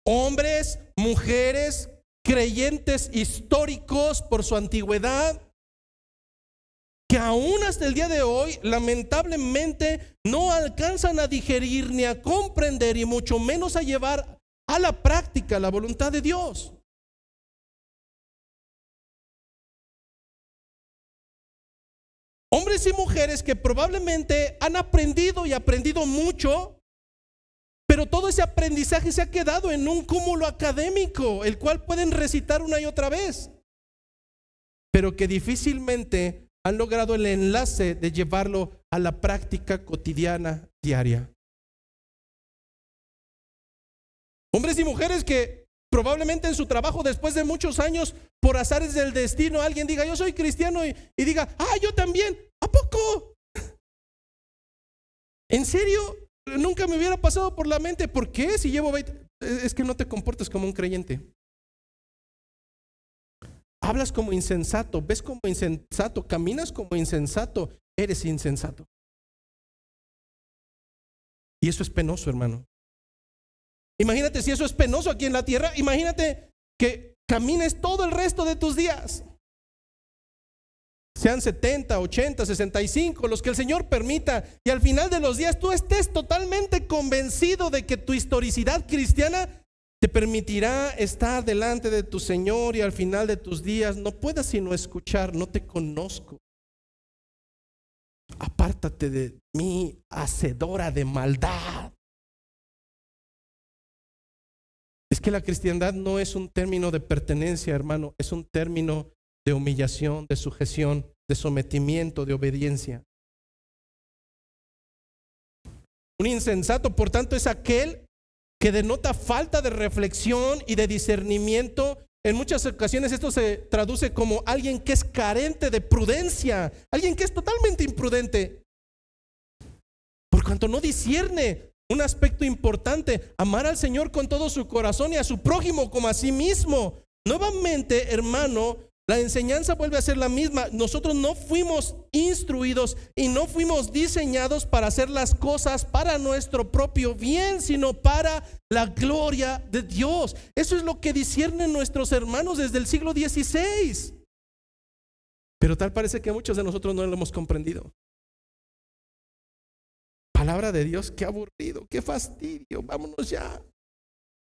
Hombres, mujeres, creyentes históricos por su antigüedad, que aún hasta el día de hoy lamentablemente no alcanzan a digerir ni a comprender y mucho menos a llevar a la práctica la voluntad de Dios. Hombres y mujeres que probablemente han aprendido y aprendido mucho, pero todo ese aprendizaje se ha quedado en un cúmulo académico, el cual pueden recitar una y otra vez, pero que difícilmente han logrado el enlace de llevarlo a la práctica cotidiana, diaria. Hombres y mujeres que probablemente en su trabajo, después de muchos años, por azares del destino, alguien diga: yo soy cristiano, y diga: yo también. ¿A poco? ¿En serio? Nunca me hubiera pasado por la mente. ¿Por qué? Si llevo 20... Es que no te comportas como un creyente. Hablas como insensato, ves como insensato, caminas como insensato, eres insensato. Y eso es penoso, hermano. Imagínate si eso es penoso aquí en la tierra. Imagínate que camines todo el resto de tus días, sean 70, 80, 65, los que el Señor permita, y al final de los días tú estés totalmente convencido de que tu historicidad cristiana te permitirá estar delante de tu Señor, y al final de tus días no puedas sino escuchar: no te conozco, apártate de mí, hacedora de maldad. Es que la cristiandad no es un término de pertenencia, hermano, es un término de humillación, de sujeción, de sometimiento, de obediencia. Un insensato, por tanto, es aquel que denota falta de reflexión y de discernimiento. En muchas ocasiones esto se traduce como alguien que es carente de prudencia, alguien que es totalmente imprudente, por cuanto no discierne un aspecto importante: amar al Señor con todo su corazón y a su prójimo como a sí mismo. Nuevamente, hermano, la enseñanza vuelve a ser la misma. Nosotros no fuimos instruidos y no fuimos diseñados para hacer las cosas para nuestro propio bien, sino para la gloria de Dios. Eso es lo que disciernen nuestros hermanos desde el siglo XVI. Pero tal parece que muchos de nosotros no lo hemos comprendido. Palabra de Dios, qué aburrido, qué fastidio, vámonos ya.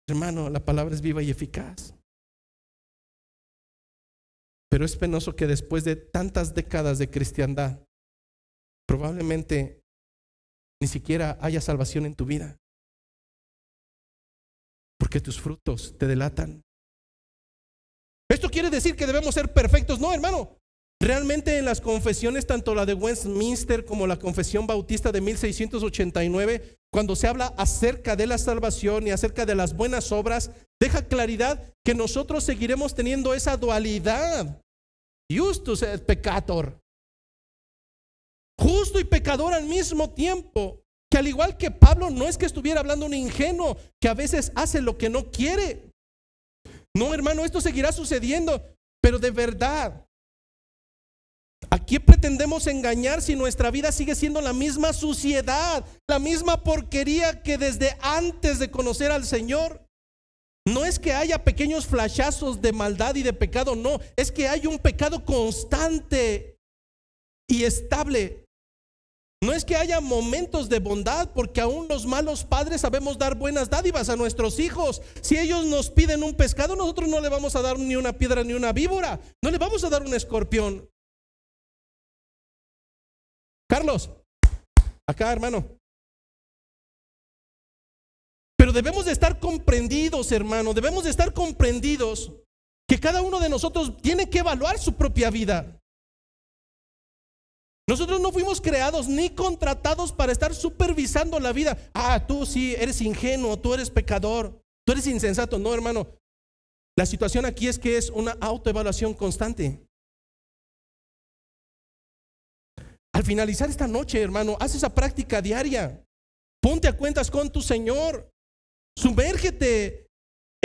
Hermano, la palabra es viva y eficaz. Pero es penoso que después de tantas décadas de cristiandad, probablemente ni siquiera haya salvación en tu vida, porque tus frutos te delatan. ¿Esto quiere decir que debemos ser perfectos? No, hermano. Realmente en las confesiones, tanto la de Westminster como la Confesión Bautista de 1689, cuando se habla acerca de la salvación y acerca de las buenas obras, deja claridad que nosotros seguiremos teniendo esa dualidad: justus et peccator, justo y pecador al mismo tiempo. Que al igual que Pablo, no es que estuviera hablando un ingenuo que a veces hace lo que no quiere. No, hermano, esto seguirá sucediendo, pero de verdad, ¿a quién pretendemos engañar si nuestra vida sigue siendo la misma suciedad, la misma porquería que desde antes de conocer al Señor? No es que haya pequeños flashazos de maldad y de pecado, no, es que hay un pecado constante y estable. No es que haya momentos de bondad, porque aún los malos padres sabemos dar buenas dádivas a nuestros hijos. Si ellos nos piden un pescado, nosotros no le vamos a dar ni una piedra ni una víbora, no le vamos a dar un escorpión. Carlos, acá, hermano. Pero debemos de estar comprendidos, hermano, debemos de estar comprendidos que cada uno de nosotros tiene que evaluar su propia vida. Nosotros no fuimos creados ni contratados para estar supervisando la vida. Tú sí eres ingenuo, tú eres pecador, tú eres insensato. No, hermano. La situación aquí es que es una autoevaluación constante. Al finalizar esta noche, hermano, haz esa práctica diaria. Ponte a cuentas con tu Señor. Sumérgete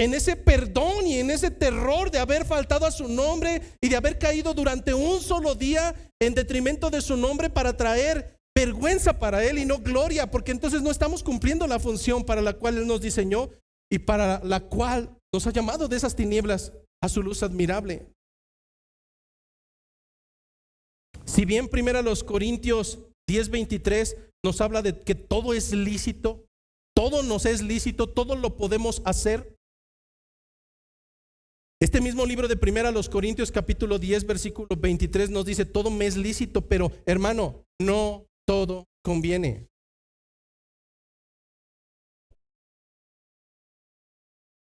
en ese perdón y en ese terror de haber faltado a su nombre y de haber caído durante un solo día en detrimento de su nombre para traer vergüenza para Él y no gloria, porque entonces no estamos cumpliendo la función para la cual Él nos diseñó y para la cual nos ha llamado de esas tinieblas a su luz admirable. Si bien 1 Corintios 10:23 nos habla de que todo es lícito, todo nos es lícito, todo lo podemos hacer. Este mismo libro de 1 Corintios capítulo 10 versículo 23 nos dice: todo me es lícito, pero hermano, no todo conviene.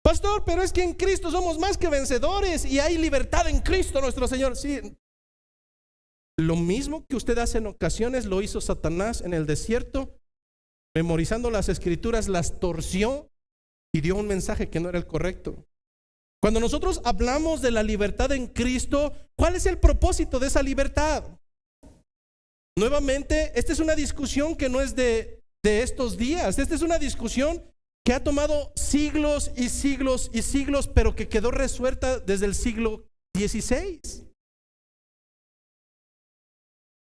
Pastor, pero es que en Cristo somos más que vencedores y hay libertad en Cristo nuestro Señor. Sí, lo mismo que usted hace en ocasiones lo hizo Satanás en el desierto, memorizando las escrituras, las torció y dio un mensaje que no era el correcto. Cuando nosotros hablamos de la libertad en Cristo, ¿cuál es el propósito de esa libertad? Nuevamente, esta es una discusión que no es de estos días. Esta es una discusión que ha tomado siglos y siglos y siglos, pero que quedó resuelta desde el siglo XVI.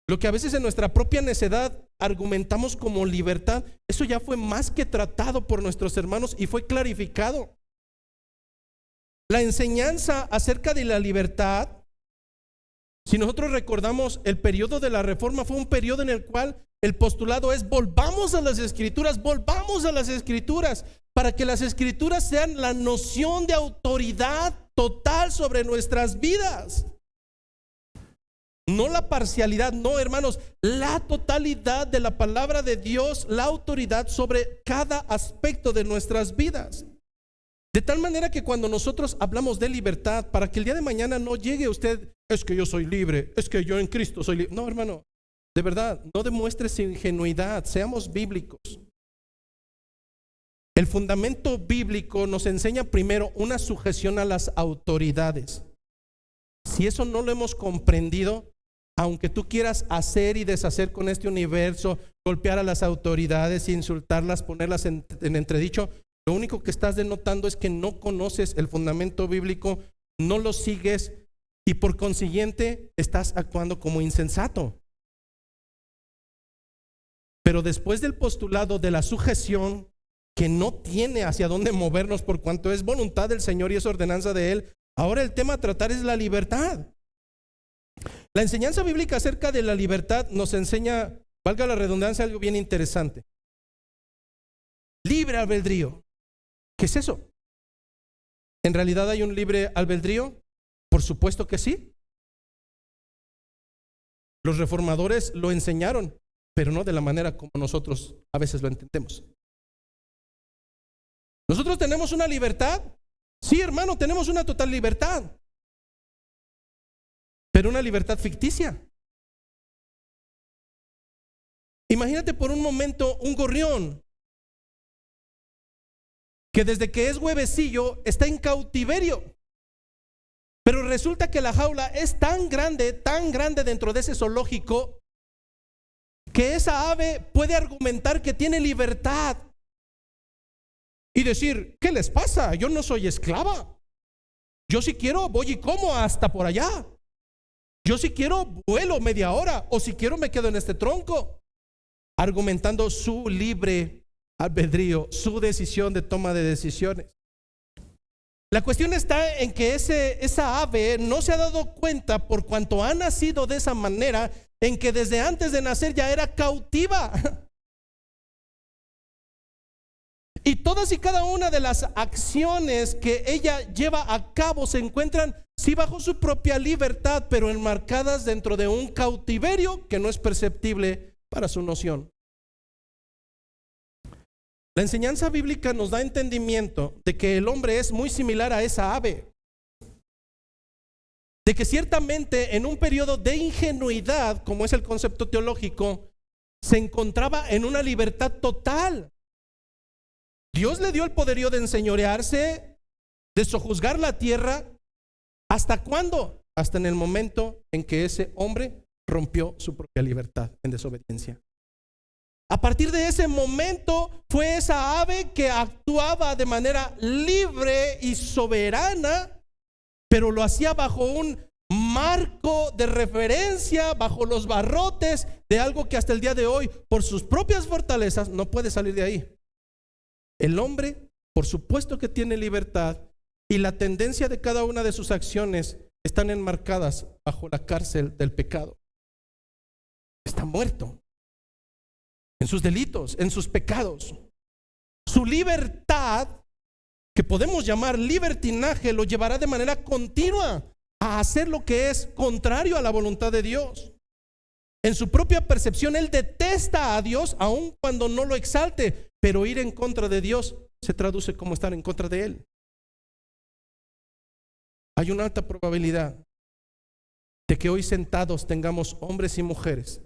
Lo que a veces en nuestra propia necedad argumentamos como libertad, eso ya fue más que tratado por nuestros hermanos y fue clarificado. La enseñanza acerca de la libertad, si nosotros recordamos el periodo de la Reforma, fue un periodo en el cual el postulado es: volvamos a las Escrituras, para que las Escrituras sean la noción de autoridad total sobre nuestras vidas. No la parcialidad, no, hermanos, la totalidad de la palabra de Dios, la autoridad sobre cada aspecto de nuestras vidas. De tal manera que cuando nosotros hablamos de libertad, para que el día de mañana no llegue usted: es que yo soy libre, es que yo en Cristo soy libre. No, hermano, de verdad, no demuestres ingenuidad, seamos bíblicos. El fundamento bíblico nos enseña primero una sujeción a las autoridades. Si eso no lo hemos comprendido, aunque tú quieras hacer y deshacer con este universo, golpear a las autoridades, insultarlas, ponerlas en entredicho, lo único que estás denotando es que no conoces el fundamento bíblico, no lo sigues y por consiguiente estás actuando como insensato. Pero después del postulado de la sujeción, que no tiene hacia dónde movernos por cuanto es voluntad del Señor y es ordenanza de Él, ahora el tema a tratar es la libertad. La enseñanza bíblica acerca de la libertad nos enseña, valga la redundancia, algo bien interesante. Libre albedrío. ¿Qué es eso? ¿En realidad hay un libre albedrío? Por supuesto que sí. Los reformadores lo enseñaron, pero no de la manera como nosotros a veces lo entendemos. ¿Nosotros tenemos una libertad? Sí, hermano, tenemos una total libertad, pero una libertad ficticia. Imagínate por un momento un gorrión que desde que es huevecillo está en cautiverio, pero resulta que la jaula es tan grande dentro de ese zoológico, que esa ave puede argumentar que tiene libertad y decir: ¿qué les pasa? Yo no soy esclava. Yo si quiero voy y como hasta por allá. Yo si quiero vuelo media hora, o si quiero me quedo en este tronco, argumentando su libre albedrío, su decisión de toma de decisiones. La cuestión está en que esa ave no se ha dado cuenta, por cuanto ha nacido de esa manera, en que desde antes de nacer ya era cautiva. Y todas y cada una de las acciones que ella lleva a cabo se encuentran sí bajo su propia libertad, pero enmarcadas dentro de un cautiverio que no es perceptible para su noción. La enseñanza bíblica nos da entendimiento de que el hombre es muy similar a esa ave. de que ciertamente en un periodo de ingenuidad, como es el concepto teológico, se encontraba en una libertad total. Dios le dio el poderío de enseñorearse, de sojuzgar la tierra. ¿Hasta cuándo? Hasta en el momento en que ese hombre rompió su propia libertad en desobediencia. A partir de ese momento fue esa ave que actuaba de manera libre y soberana, pero lo hacía bajo un marco de referencia, bajo los barrotes de algo que hasta el día de hoy, por sus propias fortalezas, no puede salir de ahí. El hombre, por supuesto que tiene libertad, y la tendencia de cada una de sus acciones están enmarcadas bajo la cárcel del pecado. Está muerto en sus delitos, en sus pecados. Su libertad, que podemos llamar libertinaje, lo llevará de manera continua a hacer lo que es contrario a la voluntad de Dios. En su propia percepción, él detesta a Dios aun cuando no lo exalte, pero ir en contra de Dios se traduce como estar en contra de él. Hay una alta probabilidad de que hoy sentados tengamos hombres y mujeres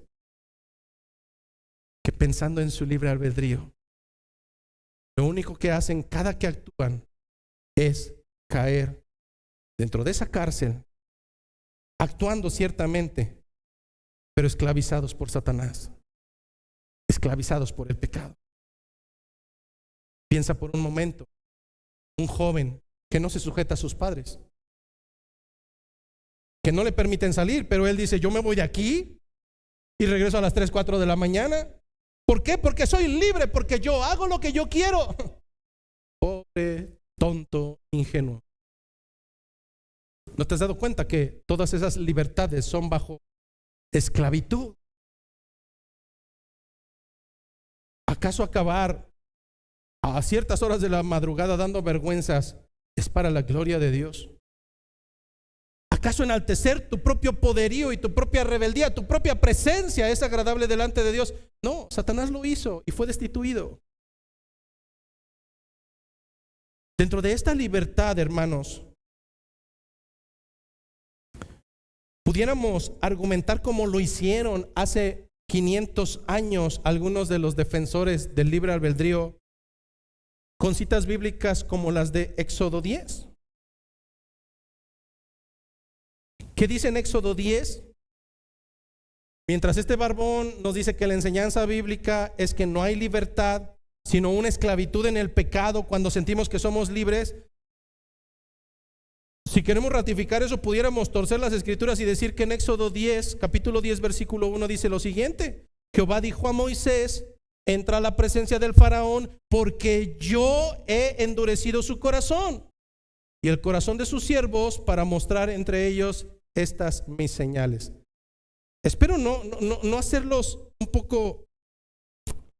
que, pensando en su libre albedrío, lo único que hacen cada que actúan es caer dentro de esa cárcel, actuando ciertamente, pero esclavizados por Satanás, esclavizados por el pecado. Piensa por un momento, un joven que no se sujeta a sus padres, que no le permiten salir, pero él dice: yo me voy de aquí y regreso a las 3, 4 de la mañana. ¿Por qué? Porque soy libre, porque yo hago lo que yo quiero. Pobre, tonto, ingenuo. ¿No te has dado cuenta que todas esas libertades son bajo esclavitud? ¿Acaso acabar a ciertas horas de la madrugada dando vergüenzas es para la gloria de Dios? ¿Acaso enaltecer tu propio poderío y tu propia rebeldía, tu propia presencia es agradable delante de Dios? No, Satanás lo hizo y fue destituido. Dentro de esta libertad, hermanos, pudiéramos argumentar como lo hicieron hace 500 años algunos de los defensores del libre albedrío, con citas bíblicas como las de Éxodo 10. ¿Qué dice en Éxodo 10? Mientras este barbón nos dice que la enseñanza bíblica es que no hay libertad, sino una esclavitud en el pecado cuando sentimos que somos libres. Si queremos ratificar eso, pudiéramos torcer las escrituras y decir que en Éxodo 10, capítulo 10, versículo 1 dice lo siguiente: Jehová dijo a Moisés: entra a la presencia del faraón, porque yo he endurecido su corazón y el corazón de sus siervos, para mostrar entre ellos estas mis señales. Espero no hacerlos un poco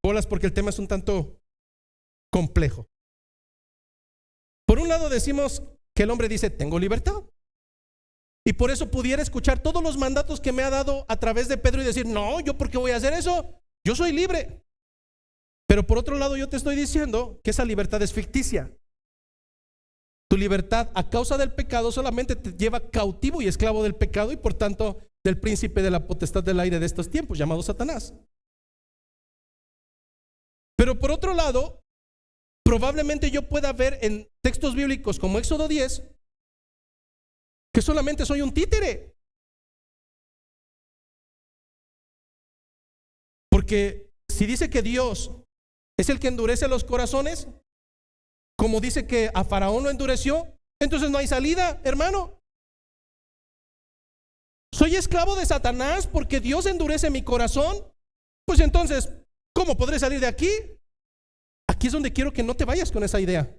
bolas, porque el tema es un tanto complejo. Por un lado decimos que el hombre dice: tengo libertad, y por eso pudiera escuchar todos los mandatos que me ha dado a través de Pedro y decir: no, ¿yo por qué voy a hacer eso? Yo soy libre. Pero por otro lado, yo te estoy diciendo que esa libertad es ficticia. Tu libertad a causa del pecado solamente te lleva cautivo y esclavo del pecado, y por tanto del príncipe de la potestad del aire de estos tiempos, llamado Satanás. Pero por otro lado, probablemente yo pueda ver en textos bíblicos como Éxodo 10 que solamente soy un títere. Porque si dice que Dios es el que endurece los corazones, como dice que a Faraón lo endureció, entonces no hay salida, hermano. Soy esclavo de Satanás porque Dios endurece mi corazón. Pues entonces, ¿cómo podré salir de aquí? Aquí es donde quiero que no te vayas con esa idea.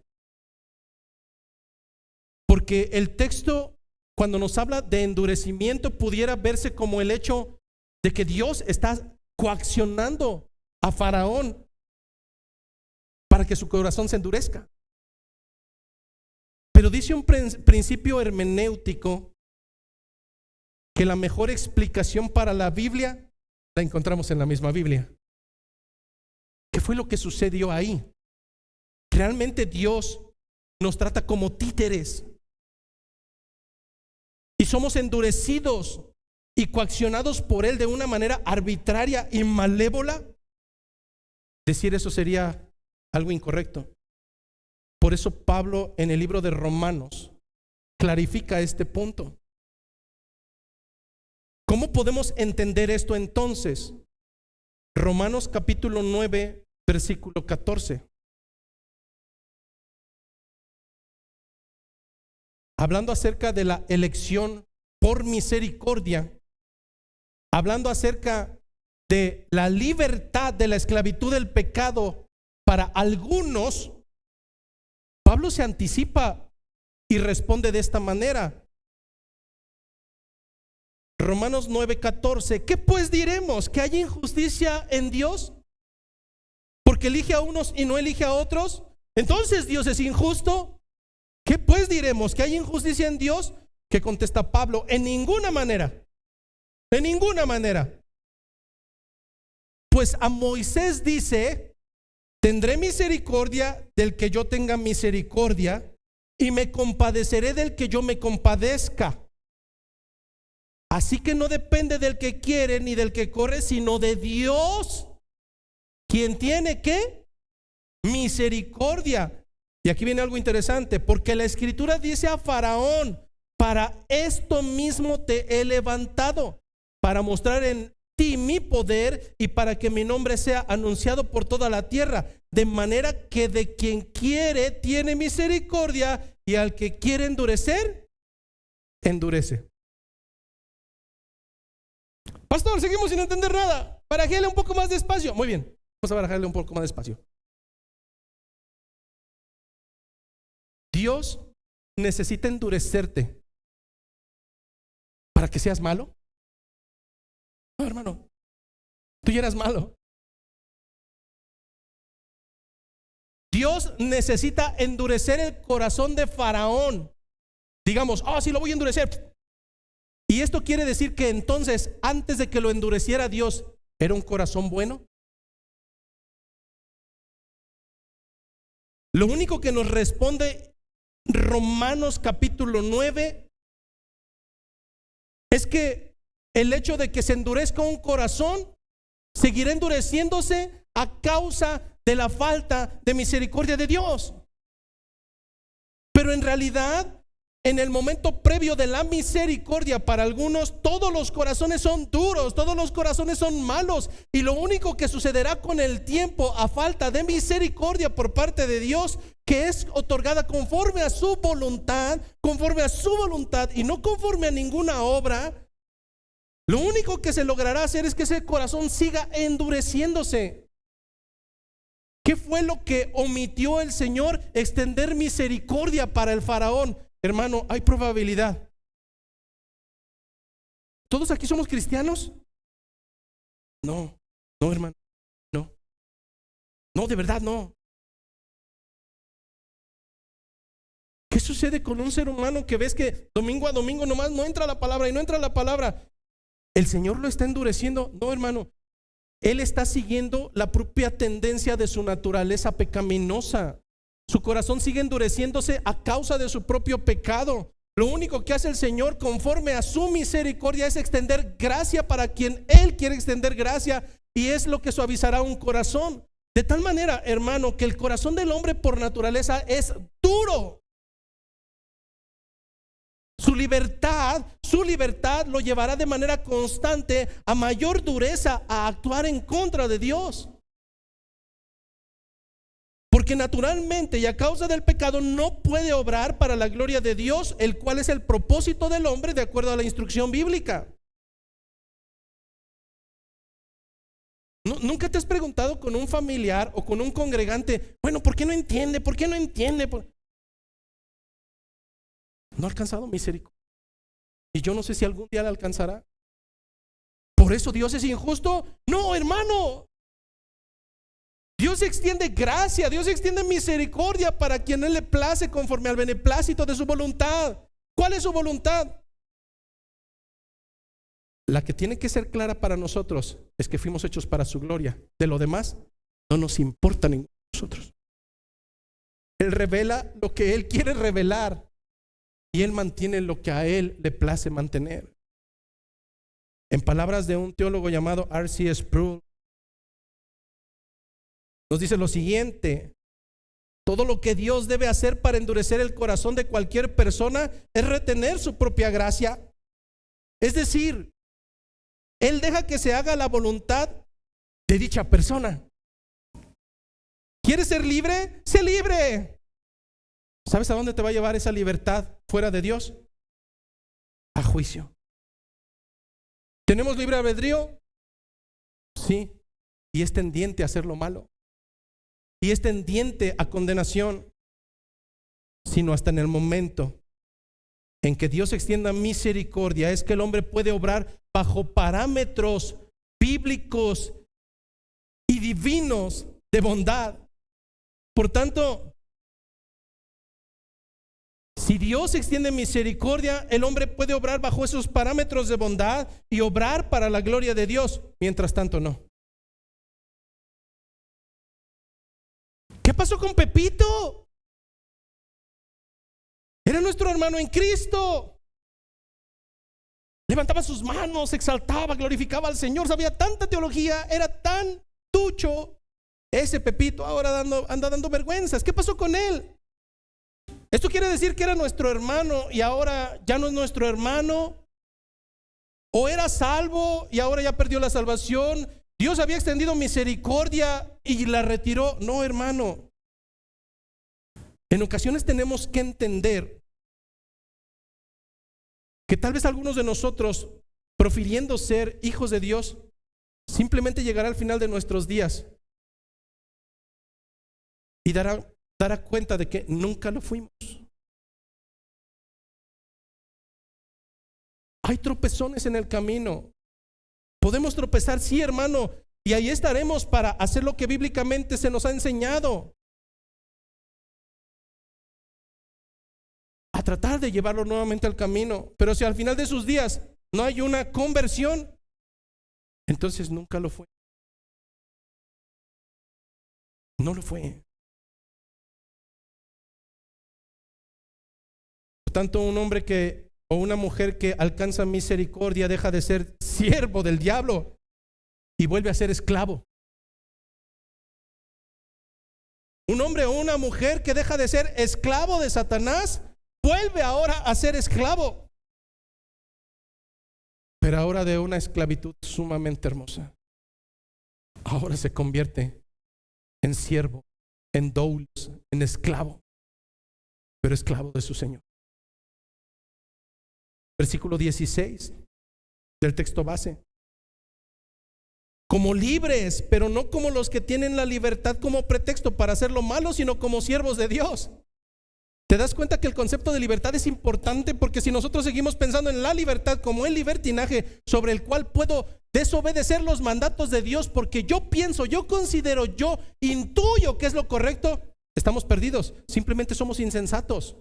Porque el texto, cuando nos habla de endurecimiento, pudiera verse como el hecho de que Dios está coaccionando a Faraón para que su corazón se endurezca. Pero dice un principio hermenéutico que la mejor explicación para la Biblia la encontramos en la misma Biblia. ¿Qué fue lo que sucedió ahí? Realmente Dios nos trata como títeres. y somos endurecidos y coaccionados por Él de una manera arbitraria y malévola, decir eso sería algo incorrecto. Por eso Pablo en el libro de Romanos clarifica este punto. ¿Cómo podemos entender esto entonces? Romanos capítulo 9, versículo 14. Hablando acerca de la elección por misericordia, hablando acerca de la libertad de la esclavitud del pecado para algunos, Pablo se anticipa y responde de esta manera. Romanos 9:14. ¿Qué pues diremos? ¿Que hay injusticia en Dios? ¿Porque elige a unos y no elige a otros? ¿Entonces Dios es injusto? ¿Qué pues diremos? ¿Que hay injusticia en Dios? ¿Qué contesta Pablo? En ninguna manera. En ninguna manera. Pues a Moisés dice: tendré misericordia del que yo tenga misericordia, y me compadeceré del que yo me compadezca. Así que no depende del que quiere ni del que corre, sino de Dios, quien tiene ¿qué? Misericordia. Y aquí viene algo interesante, porque la Escritura dice a Faraón: para esto mismo te he levantado, para mostrar en ti mi poder y para que mi nombre sea anunciado por toda la tierra, de manera que de quien quiere tiene misericordia, y al que quiere endurecer, endurece. Pastor, seguimos sin entender nada. Barajéale un poco más despacio. Muy bien, vamos a barajarle un poco más despacio. Dios necesita endurecerte para que seas malo. No, hermano, tú ya eras malo. Dios necesita endurecer el corazón de Faraón. Digamos, sí, lo voy a endurecer. Y esto quiere decir que entonces, antes de que lo endureciera Dios, ¿era un corazón bueno? Lo único que nos responde Romanos capítulo 9 es que el hecho de que se endurezca un corazón seguirá endureciéndose a causa de la falta de misericordia de Dios. Pero en realidad, en el momento previo de la misericordia, para algunos todos los corazones son duros, todos los corazones son malos, y lo único que sucederá con el tiempo, a falta de misericordia por parte de Dios, que es otorgada conforme a su voluntad y no conforme a ninguna obra, lo único que se logrará hacer es que ese corazón siga endureciéndose. ¿Qué fue lo que omitió el Señor? Extender misericordia para el faraón. Hermano, hay probabilidad. ¿Todos aquí somos cristianos? No, hermano, no, de verdad no. ¿Qué sucede con un ser humano que ves que domingo a domingo nomás no entra la palabra y no entra la palabra? ¿El Señor lo está endureciendo? No, hermano. Él está siguiendo la propia tendencia de su naturaleza pecaminosa. Su corazón sigue endureciéndose a causa de su propio pecado. Lo único que hace el Señor conforme a su misericordia es extender gracia para quien Él quiere extender gracia, y es lo que suavizará un corazón. De tal manera, hermano, que el corazón del hombre por naturaleza es duro. Su libertad lo llevará de manera constante a mayor dureza, a actuar en contra de Dios. Porque naturalmente y a causa del pecado no puede obrar para la gloria de Dios, el cual es el propósito del hombre de acuerdo a la instrucción bíblica. ¿Nunca te has preguntado con un familiar o con un congregante, bueno, ¿por qué no entiende? ¿Por qué no entiende? No ha alcanzado misericordia. Y yo no sé si algún día la alcanzará. ¿Por eso Dios es injusto? No, hermano. Dios extiende gracia, Dios extiende misericordia para quien Él le place conforme al beneplácito de su voluntad. ¿Cuál es su voluntad? La que tiene que ser clara para nosotros es que fuimos hechos para su gloria. De lo demás, no nos importa ninguno de nosotros. Él revela lo que Él quiere revelar. y Él mantiene lo que a Él le place mantener. En palabras de un teólogo llamado R.C. Sproul, nos dice lo siguiente: todo lo que Dios debe hacer para endurecer el corazón de cualquier persona es retener su propia gracia. Es decir, Él deja que se haga la voluntad de dicha persona. ¿Quieres ser libre? ¡Sé libre! ¿Sabes a dónde te va a llevar esa libertad fuera de Dios? A juicio. ¿Tenemos libre albedrío? Sí. Y es tendiente a hacer lo malo. Y es tendiente a condenación. Sino hasta en el momento en que Dios extienda misericordia, es que el hombre puede obrar bajo parámetros bíblicos y divinos de bondad. Por tanto, si Dios extiende misericordia, el hombre puede obrar bajo esos parámetros de bondad y obrar para la gloria de Dios. Mientras tanto, no. ¿Qué pasó con Pepito? Era nuestro hermano en Cristo. Levantaba sus manos, exaltaba, glorificaba al Señor, sabía tanta teología, era tan tucho. Ese Pepito ahora anda dando vergüenzas. ¿Qué pasó con él? ¿Esto quiere decir que era nuestro hermano y ahora ya no es nuestro hermano? ¿O era salvo y ahora ya perdió la salvación? Dios había extendido misericordia y la retiró. No, hermano. En ocasiones tenemos que entender que tal vez algunos de nosotros, profiriendo ser hijos de Dios, simplemente llegará al final de nuestros días y dará cuenta de que nunca lo fuimos. Hay tropezones en el camino. Podemos tropezar, sí, hermano, y ahí estaremos para hacer lo que bíblicamente se nos ha enseñado. A tratar de llevarlo nuevamente al camino. Pero si al final de sus días no hay una conversión, entonces nunca lo fue. No lo fue. Por tanto, un hombre o una mujer que alcanza misericordia deja de ser siervo del diablo y vuelve a ser esclavo. Un hombre o una mujer que deja de ser esclavo de Satanás vuelve ahora a ser esclavo, pero ahora de una esclavitud sumamente hermosa. Ahora se convierte en siervo, en doulos, en esclavo, pero esclavo de su Señor. Versículo 16 del texto base. Como libres, pero no como los que tienen la libertad como pretexto para hacer lo malo, sino como siervos de Dios. ¿Te das cuenta que el concepto de libertad es importante? Porque si nosotros seguimos pensando en la libertad como el libertinaje sobre el cual puedo desobedecer los mandatos de Dios porque yo pienso, yo considero, yo intuyo que es lo correcto, estamos perdidos. Simplemente somos insensatos.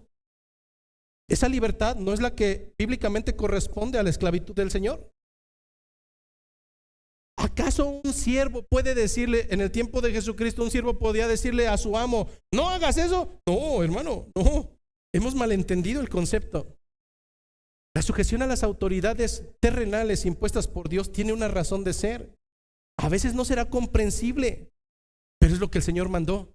Esa libertad no es la que bíblicamente corresponde a la esclavitud del Señor. ¿Acaso un siervo puede decirle, en el tiempo de Jesucristo, un siervo podía decirle a su amo, no hagas eso? No, hermano, no. Hemos malentendido el concepto. La sujeción a las autoridades terrenales impuestas por Dios tiene una razón de ser. A veces no será comprensible, pero es lo que el Señor mandó.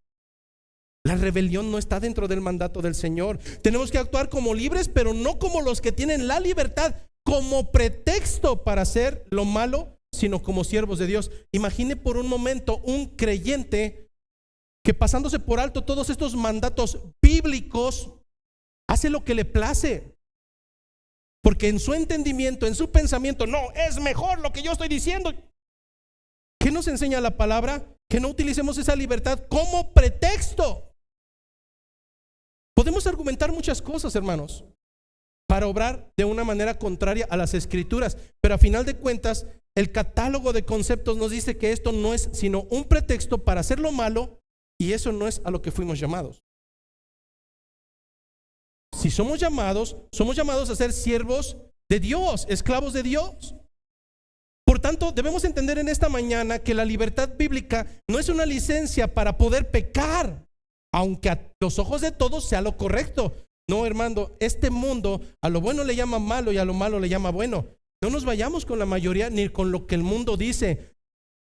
La rebelión no está dentro del mandato del Señor. Tenemos que actuar como libres, pero no como los que tienen la libertad como pretexto para hacer lo malo, sino como siervos de Dios. Imagine por un momento un creyente que pasándose por alto todos estos mandatos bíblicos hace lo que le place, porque en su entendimiento, en su pensamiento, no, es mejor lo que yo estoy diciendo. ¿Qué nos enseña la palabra? Que no utilicemos esa libertad como pretexto. Podemos argumentar muchas cosas, hermanos, para obrar de una manera contraria a las Escrituras, pero a final de cuentas el catálogo de conceptos nos dice que esto no es sino un pretexto para hacer lo malo, y eso no es a lo que fuimos llamados. Si somos llamados a ser siervos de Dios, esclavos de Dios. Por tanto, debemos entender en esta mañana que la libertad bíblica no es una licencia para poder pecar, aunque a los ojos de todos sea lo correcto. No, hermano, este mundo a lo bueno le llama malo y a lo malo le llama bueno. No nos vayamos con la mayoría ni con lo que el mundo dice.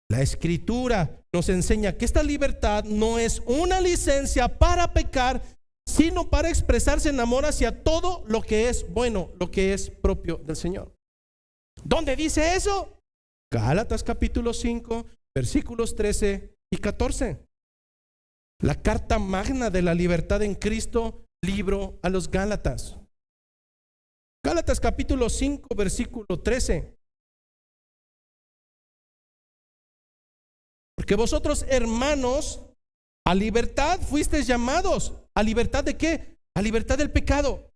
La Escritura nos enseña que esta libertad no es una licencia para pecar, sino para expresarse en amor hacia todo lo que es bueno, lo que es propio del Señor. ¿Dónde dice eso? Gálatas capítulo 5, versículos 13 y 14. La carta magna de la libertad en Cristo, libro a los Gálatas. Gálatas capítulo 5, versículo 13. Porque vosotros, hermanos, a libertad fuisteis llamados. ¿A libertad de qué? A libertad del pecado.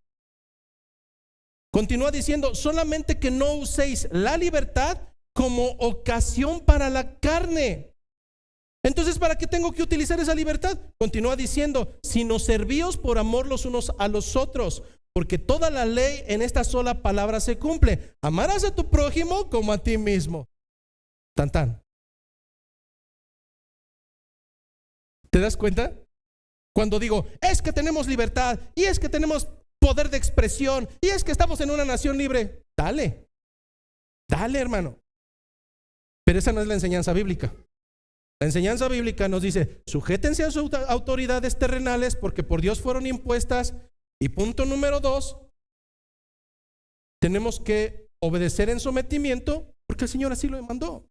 Continúa diciendo, solamente que no uséis la libertad como ocasión para la carne. Entonces, ¿para qué tengo que utilizar esa libertad? Continúa diciendo, sino servíos por amor los unos a los otros, porque toda la ley en esta sola palabra se cumple. Amarás a tu prójimo como a ti mismo. Tan tan. ¿Te das cuenta? Cuando digo, es que tenemos libertad y es que tenemos poder de expresión y es que estamos en una nación libre. Dale, hermano. Pero esa no es la enseñanza bíblica. La enseñanza bíblica nos dice, sujétense a sus autoridades terrenales porque por Dios fueron impuestas. Y punto número 2, tenemos que obedecer en sometimiento porque el Señor así lo mandó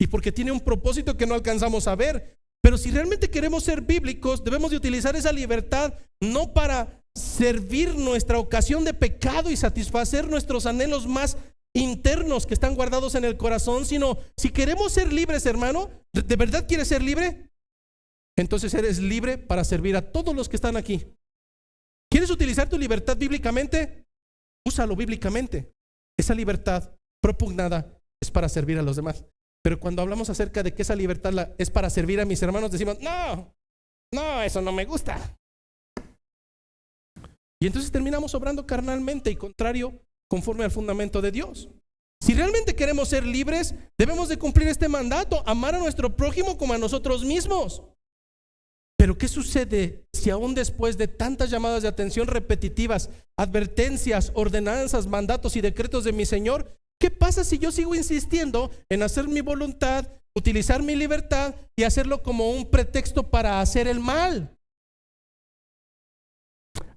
y porque tiene un propósito que no alcanzamos a ver. Pero si realmente queremos ser bíblicos, debemos de utilizar esa libertad no para servir nuestra ocasión de pecado y satisfacer nuestros anhelos más internos que están guardados en el corazón, sino si queremos ser libres, hermano, ¿de verdad quieres ser libre? Entonces eres libre para servir a todos los que están aquí. ¿Quieres utilizar tu libertad bíblicamente? Úsalo bíblicamente. Esa libertad propugnada es para servir a los demás. Pero cuando hablamos acerca de que esa libertad es para servir a mis hermanos, decimos, no, eso no me gusta. Y entonces terminamos obrando carnalmente y contrario conforme al fundamento de Dios. Si realmente queremos ser libres, debemos de cumplir este mandato, amar a nuestro prójimo como a nosotros mismos. Pero ¿qué sucede si aún después de tantas llamadas de atención repetitivas, advertencias, ordenanzas, mandatos y decretos de mi Señor, qué pasa si yo sigo insistiendo en hacer mi voluntad, utilizar mi libertad y hacerlo como un pretexto para hacer el mal?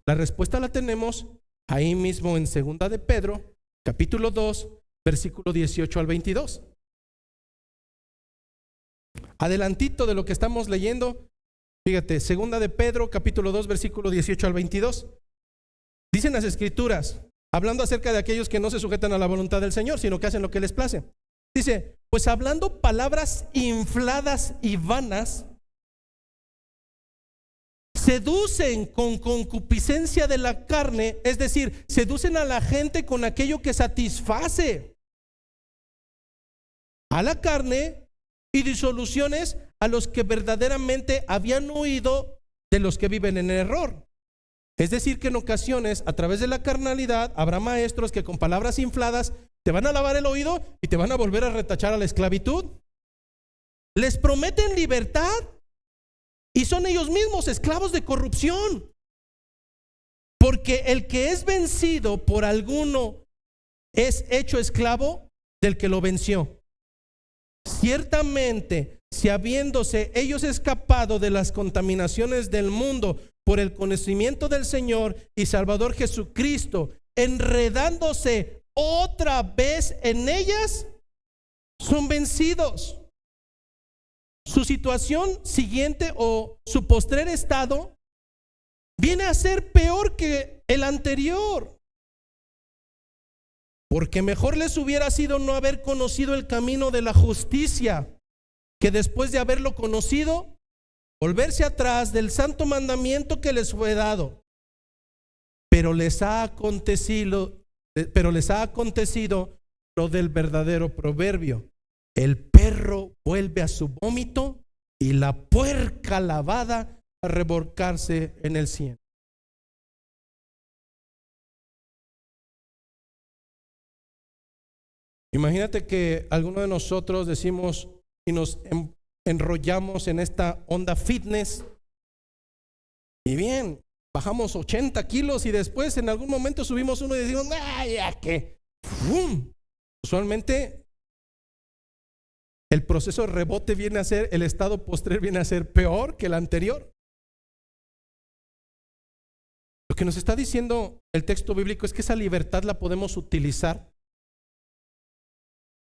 La respuesta la tenemos ahí mismo en 2 de Pedro, capítulo 2, versículo 18 al 22. Adelantito de lo que estamos leyendo, fíjate, 2 de Pedro, capítulo 2, versículo 18 al 22. Dicen las Escrituras, hablando acerca de aquellos que no se sujetan a la voluntad del Señor, sino que hacen lo que les place. Dice, pues hablando palabras infladas y vanas, seducen con concupiscencia de la carne, es decir, seducen a la gente con aquello que satisface a la carne y disoluciones a los que verdaderamente habían huido de los que viven en el error. Es decir, que en ocasiones, a través de la carnalidad, habrá maestros que con palabras infladas te van a lavar el oído y te van a volver a retachar a la esclavitud. Les prometen libertad y son ellos mismos esclavos de corrupción. Porque el que es vencido por alguno es hecho esclavo del que lo venció. Ciertamente, si habiéndose ellos escapado de las contaminaciones del mundo por el conocimiento del Señor y Salvador Jesucristo, enredándose otra vez en ellas, son vencidos. Su situación siguiente o su postrer estado viene a ser peor que el anterior. Porque mejor les hubiera sido no haber conocido el camino de la justicia, que después de haberlo conocido, volverse atrás del santo mandamiento que les fue dado. Pero les ha acontecido lo del verdadero proverbio: el perro vuelve a su vómito y la puerca lavada a revolcarse en el cieno. Imagínate que alguno de nosotros decimos y nos enrollamos en esta onda fitness y bien, bajamos 80 kilos y después en algún momento subimos uno y decimos, ya que. ¡Fum! Usualmente el proceso de rebote viene a ser, el estado postrer viene a ser peor que el anterior. Lo que nos está diciendo el texto bíblico es que esa libertad la podemos utilizar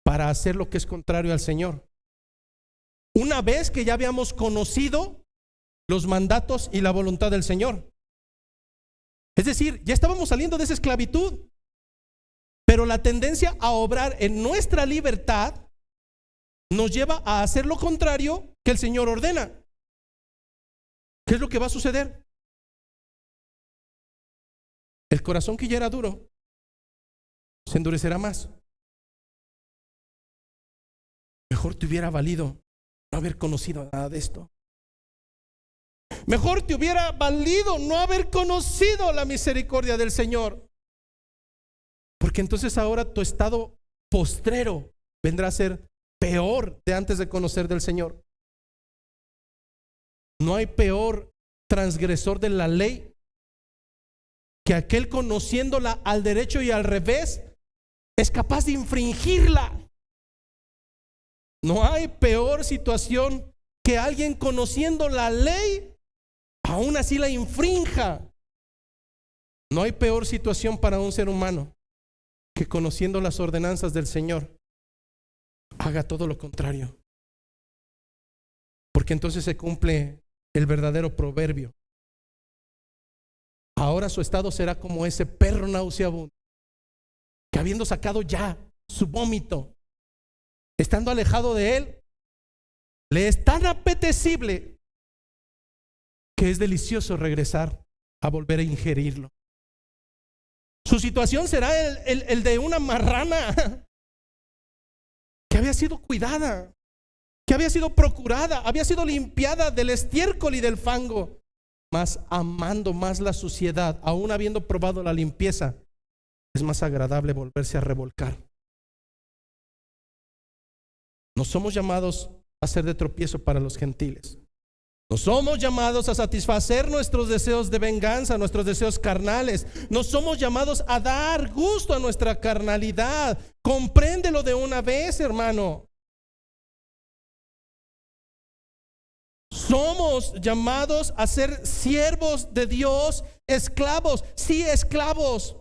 para hacer lo que es contrario al Señor. Una vez que ya habíamos conocido los mandatos y la voluntad del Señor. Es decir, ya estábamos saliendo de esa esclavitud, pero la tendencia a obrar en nuestra libertad nos lleva a hacer lo contrario que el Señor ordena. ¿Qué es lo que va a suceder? El corazón que ya era duro se endurecerá más. Mejor te hubiera valido no haber conocido nada de esto. Mejor te hubiera valido no haber conocido la misericordia del Señor. Porque entonces ahora tu estado postrero vendrá a ser peor de antes de conocer del Señor. No hay peor transgresor de la ley que aquel conociéndola al derecho y al revés es capaz de infringirla. No hay peor situación que alguien conociendo la ley aún así la infrinja. No hay peor situación para un ser humano que conociendo las ordenanzas del Señor haga todo lo contrario. Porque entonces se cumple el verdadero proverbio. Ahora su estado será como ese perro nauseabundo que habiendo sacado ya su vómito, estando alejado de él, le es tan apetecible que es delicioso regresar a volver a ingerirlo. Su situación será el de una marrana que había sido cuidada, que había sido procurada, había sido limpiada del estiércol y del fango, mas amando más la suciedad, aún habiendo probado la limpieza, es más agradable volverse a revolcar. No somos llamados a ser de tropiezo para los gentiles. No somos llamados a satisfacer nuestros deseos de venganza, nuestros deseos carnales. No somos llamados a dar gusto a nuestra carnalidad. Compréndelo de una vez, hermano. Somos llamados a ser siervos de Dios, esclavos, sí, esclavos,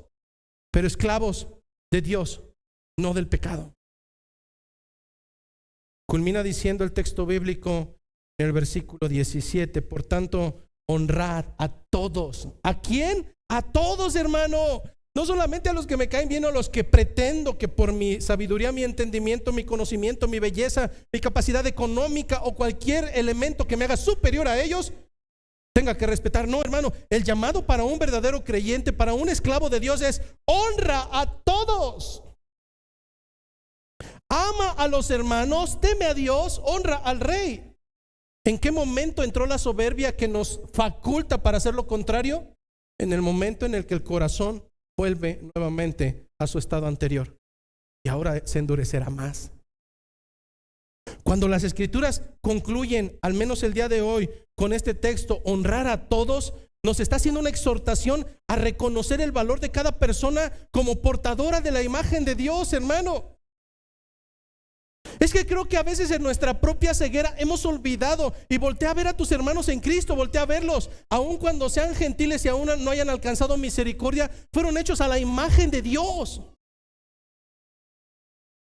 pero esclavos de Dios, no del pecado. Culmina diciendo el texto bíblico en el versículo 17, por tanto, honrad a todos. ¿A quién? A todos, hermano. No solamente a los que me caen bien o a los que pretendo que por mi sabiduría, mi entendimiento, mi conocimiento, mi belleza, mi capacidad económica o cualquier elemento que me haga superior a ellos, tenga que respetar. No, hermano, el llamado para un verdadero creyente, para un esclavo de Dios es honra a todos. Ama a los hermanos, teme a Dios, honra al rey. ¿En qué momento entró la soberbia que nos faculta para hacer lo contrario? En el momento en el que el corazón vuelve nuevamente a su estado anterior y ahora se endurecerá más. Cuando las escrituras concluyen, al menos el día de hoy, con este texto, honrar a todos, nos está haciendo una exhortación a reconocer el valor de cada persona como portadora de la imagen de Dios, hermano. Es que creo que a veces en nuestra propia ceguera hemos olvidado, y voltea a ver a tus hermanos en Cristo, voltea a verlos, aun cuando sean gentiles y aún no hayan alcanzado misericordia, fueron hechos a la imagen de Dios.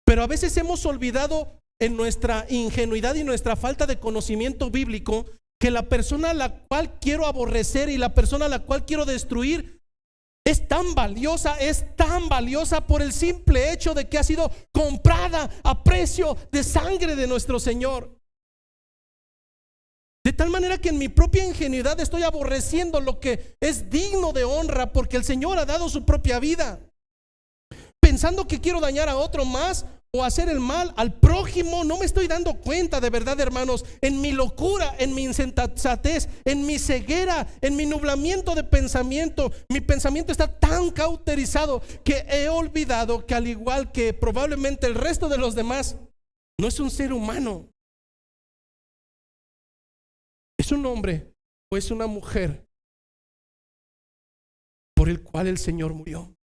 Pero a veces hemos olvidado en nuestra ingenuidad y nuestra falta de conocimiento bíblico que la persona a la cual quiero aborrecer y la persona a la cual quiero destruir es tan valiosa por el simple hecho de que ha sido comprada a precio de sangre de nuestro Señor. De tal manera que en mi propia ingenuidad estoy aborreciendo lo que es digno de honra porque el Señor ha dado su propia vida, pensando que quiero dañar a otro más o hacer el mal al prójimo. No me estoy dando cuenta, de verdad, hermanos, en mi locura, en mi insensatez, en mi ceguera, en mi nublamiento de pensamiento. Mi pensamiento está tan cauterizado que he olvidado que, al igual que probablemente el resto de los demás, no es un ser humano, es un hombre o es una mujer por el cual el Señor murió.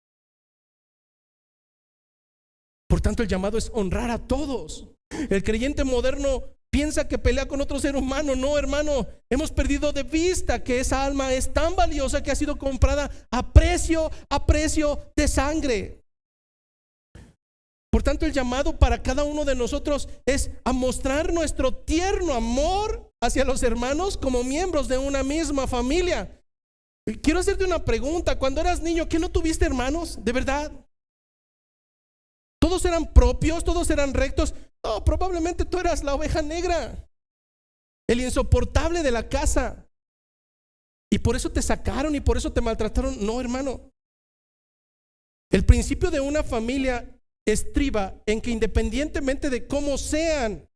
Por tanto, el llamado es honrar a todos. El creyente moderno piensa que pelea con otro ser humano. No, hermano, hemos perdido de vista que esa alma es tan valiosa que ha sido comprada a precio de sangre. Por tanto, el llamado para cada uno de nosotros es a mostrar nuestro tierno amor hacia los hermanos como miembros de una misma familia. Quiero hacerte una pregunta. Cuando eras niño, ¿qué no tuviste hermanos? ¿De verdad? ¿Todos eran propios? ¿Todos eran rectos? No, probablemente tú eras la oveja negra, el insoportable de la casa, y por eso te sacaron y por eso te maltrataron. No, hermano. El principio de una familia estriba en que independientemente de cómo sean,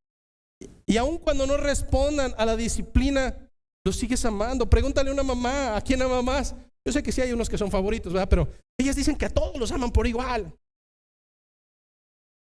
y aun cuando no respondan a la disciplina, los sigues amando. Pregúntale a una mamá, ¿a quién ama más? Yo sé que sí hay unos que son favoritos, ¿verdad? Pero ellas dicen que a todos los aman por igual.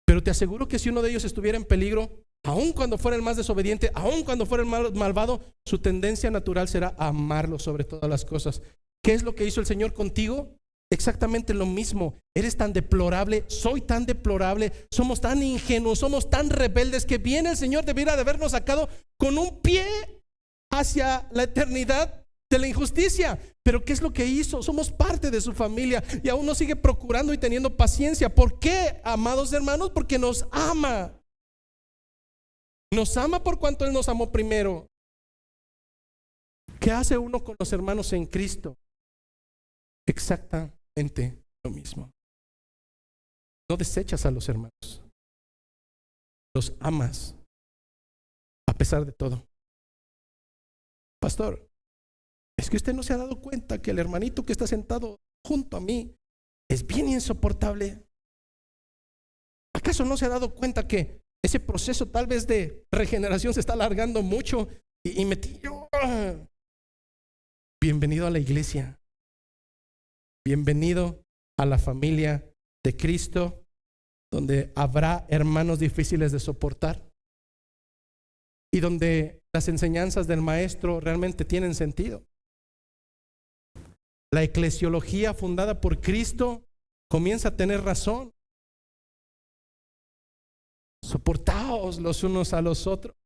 Pero te aseguro que si uno de ellos estuviera en peligro, aun cuando fuera el más desobediente, aun cuando fuera el más malvado, su tendencia natural será amarlo sobre todas las cosas. ¿Qué es lo que hizo el Señor contigo? Exactamente lo mismo. Eres tan deplorable, soy tan deplorable, somos tan ingenuos, somos tan rebeldes que viene el Señor, debiera de habernos sacado con un pie hacia la eternidad de la injusticia. Pero ¿qué es lo que hizo? Somos parte de su familia y aún nos sigue procurando y teniendo paciencia. ¿Por qué, amados hermanos? Porque nos ama. Nos ama por cuanto Él nos amó primero. ¿Qué hace uno con los hermanos en Cristo? Exactamente lo mismo. No desechas a los hermanos, los amas a pesar de todo. Pastor, es que usted no se ha dado cuenta que el hermanito que está sentado junto a mí es bien insoportable. ¿Acaso no se ha dado cuenta que ese proceso tal vez de regeneración se está alargando mucho? Y metí yo. Bienvenido a la iglesia. Bienvenido a la familia de Cristo, donde habrá hermanos difíciles de soportar y donde las enseñanzas del maestro realmente tienen sentido. La eclesiología fundada por Cristo comienza a tener razón. Soportaos los unos a los otros,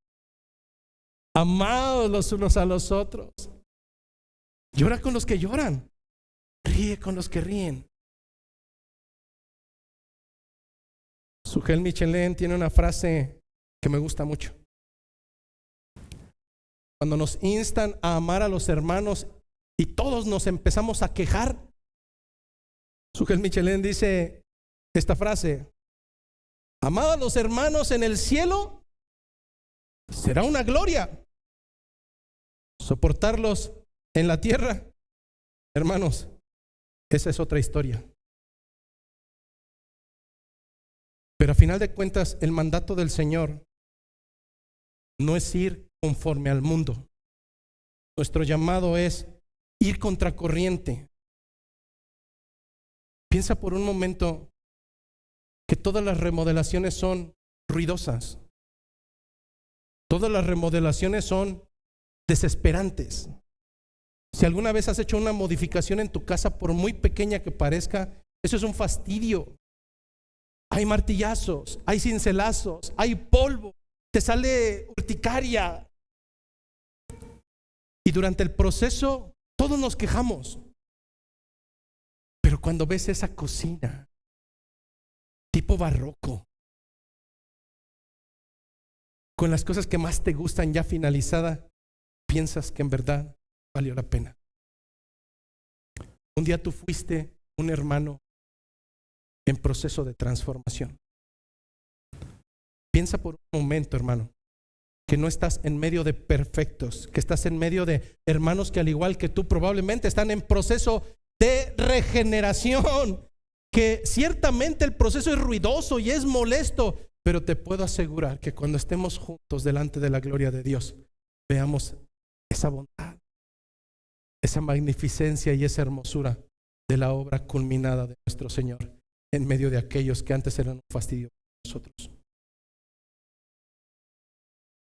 amaos los unos a los otros, llora con los que lloran, ríe con los que ríen. Sujel Michelin tiene una frase que me gusta mucho. Cuando nos instan a amar a los hermanos y todos nos empezamos a quejar, Sujel Michelin dice esta frase: amad a los hermanos en el cielo será una gloria. Soportarlos en la tierra, hermanos, esa es otra historia. Pero a final de cuentas, el mandato del Señor no es ir conforme al mundo. Nuestro llamado es ir contracorriente. Piensa por un momento que todas las remodelaciones son ruidosas. Todas las remodelaciones son desesperantes. Si alguna vez has hecho una modificación en tu casa, por muy pequeña que parezca, eso es un fastidio. Hay martillazos, hay cincelazos, hay polvo, te sale urticaria. Y durante el proceso todos nos quejamos. Pero cuando ves esa cocina tipo barroco, con las cosas que más te gustan ya finalizada, piensas que en verdad valió la pena. Un día tú fuiste un hermano en proceso de transformación. Piensa por un momento, hermano, que no estás en medio de perfectos, que estás en medio de hermanos que al igual que tú probablemente están en proceso de regeneración, que ciertamente el proceso es ruidoso y es molesto, pero te puedo asegurar que cuando estemos juntos delante de la gloria de Dios, veamos esa bondad, esa magnificencia y esa hermosura de la obra culminada de nuestro Señor en medio de aquellos que antes eran un fastidio para nosotros.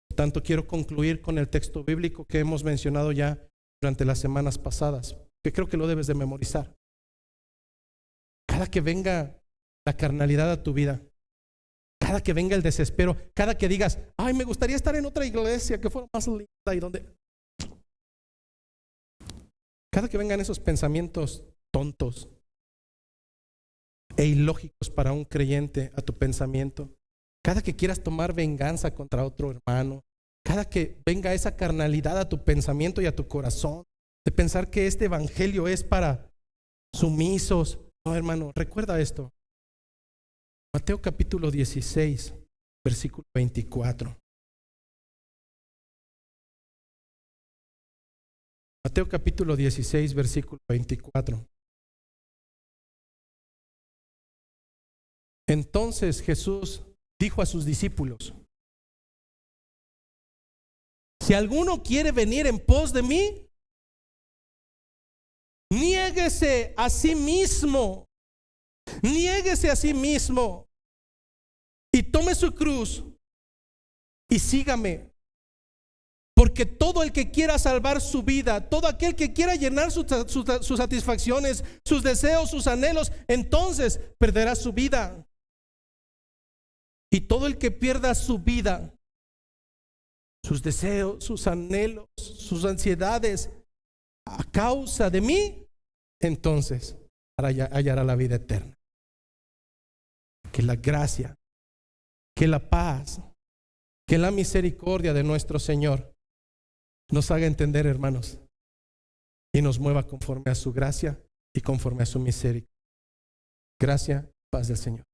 Por tanto, quiero concluir con el texto bíblico que hemos mencionado ya durante las semanas pasadas, que creo que lo debes de memorizar. cada que venga la carnalidad a tu vida, cada que venga el desespero, cada que digas, ay, me gustaría estar en otra iglesia que fuera más linda y donde... Cada que vengan esos pensamientos tontos e ilógicos para un creyente a tu pensamiento, cada que quieras tomar venganza contra otro hermano, cada que venga esa carnalidad a tu pensamiento y a tu corazón, de pensar que este evangelio es para sumisos. No, hermano, recuerda esto. Mateo capítulo 16, versículo 24. Mateo capítulo 16, versículo 24. Entonces Jesús dijo a sus discípulos: si alguno quiere venir en pos de mí, niéguese a sí mismo. Niéguese a sí mismo y tome su cruz y sígame. Porque todo el que quiera salvar su vida, todo aquel que quiera llenar sus satisfacciones, sus deseos, sus anhelos, entonces perderá su vida. Y todo el que pierda su vida, sus deseos, sus anhelos, sus ansiedades, a causa de mí, entonces hallará la vida eterna. Que la gracia, que la paz, que la misericordia de nuestro Señor nos haga entender, hermanos, y nos mueva conforme a su gracia y conforme a su misericordia. Gracia, paz del Señor.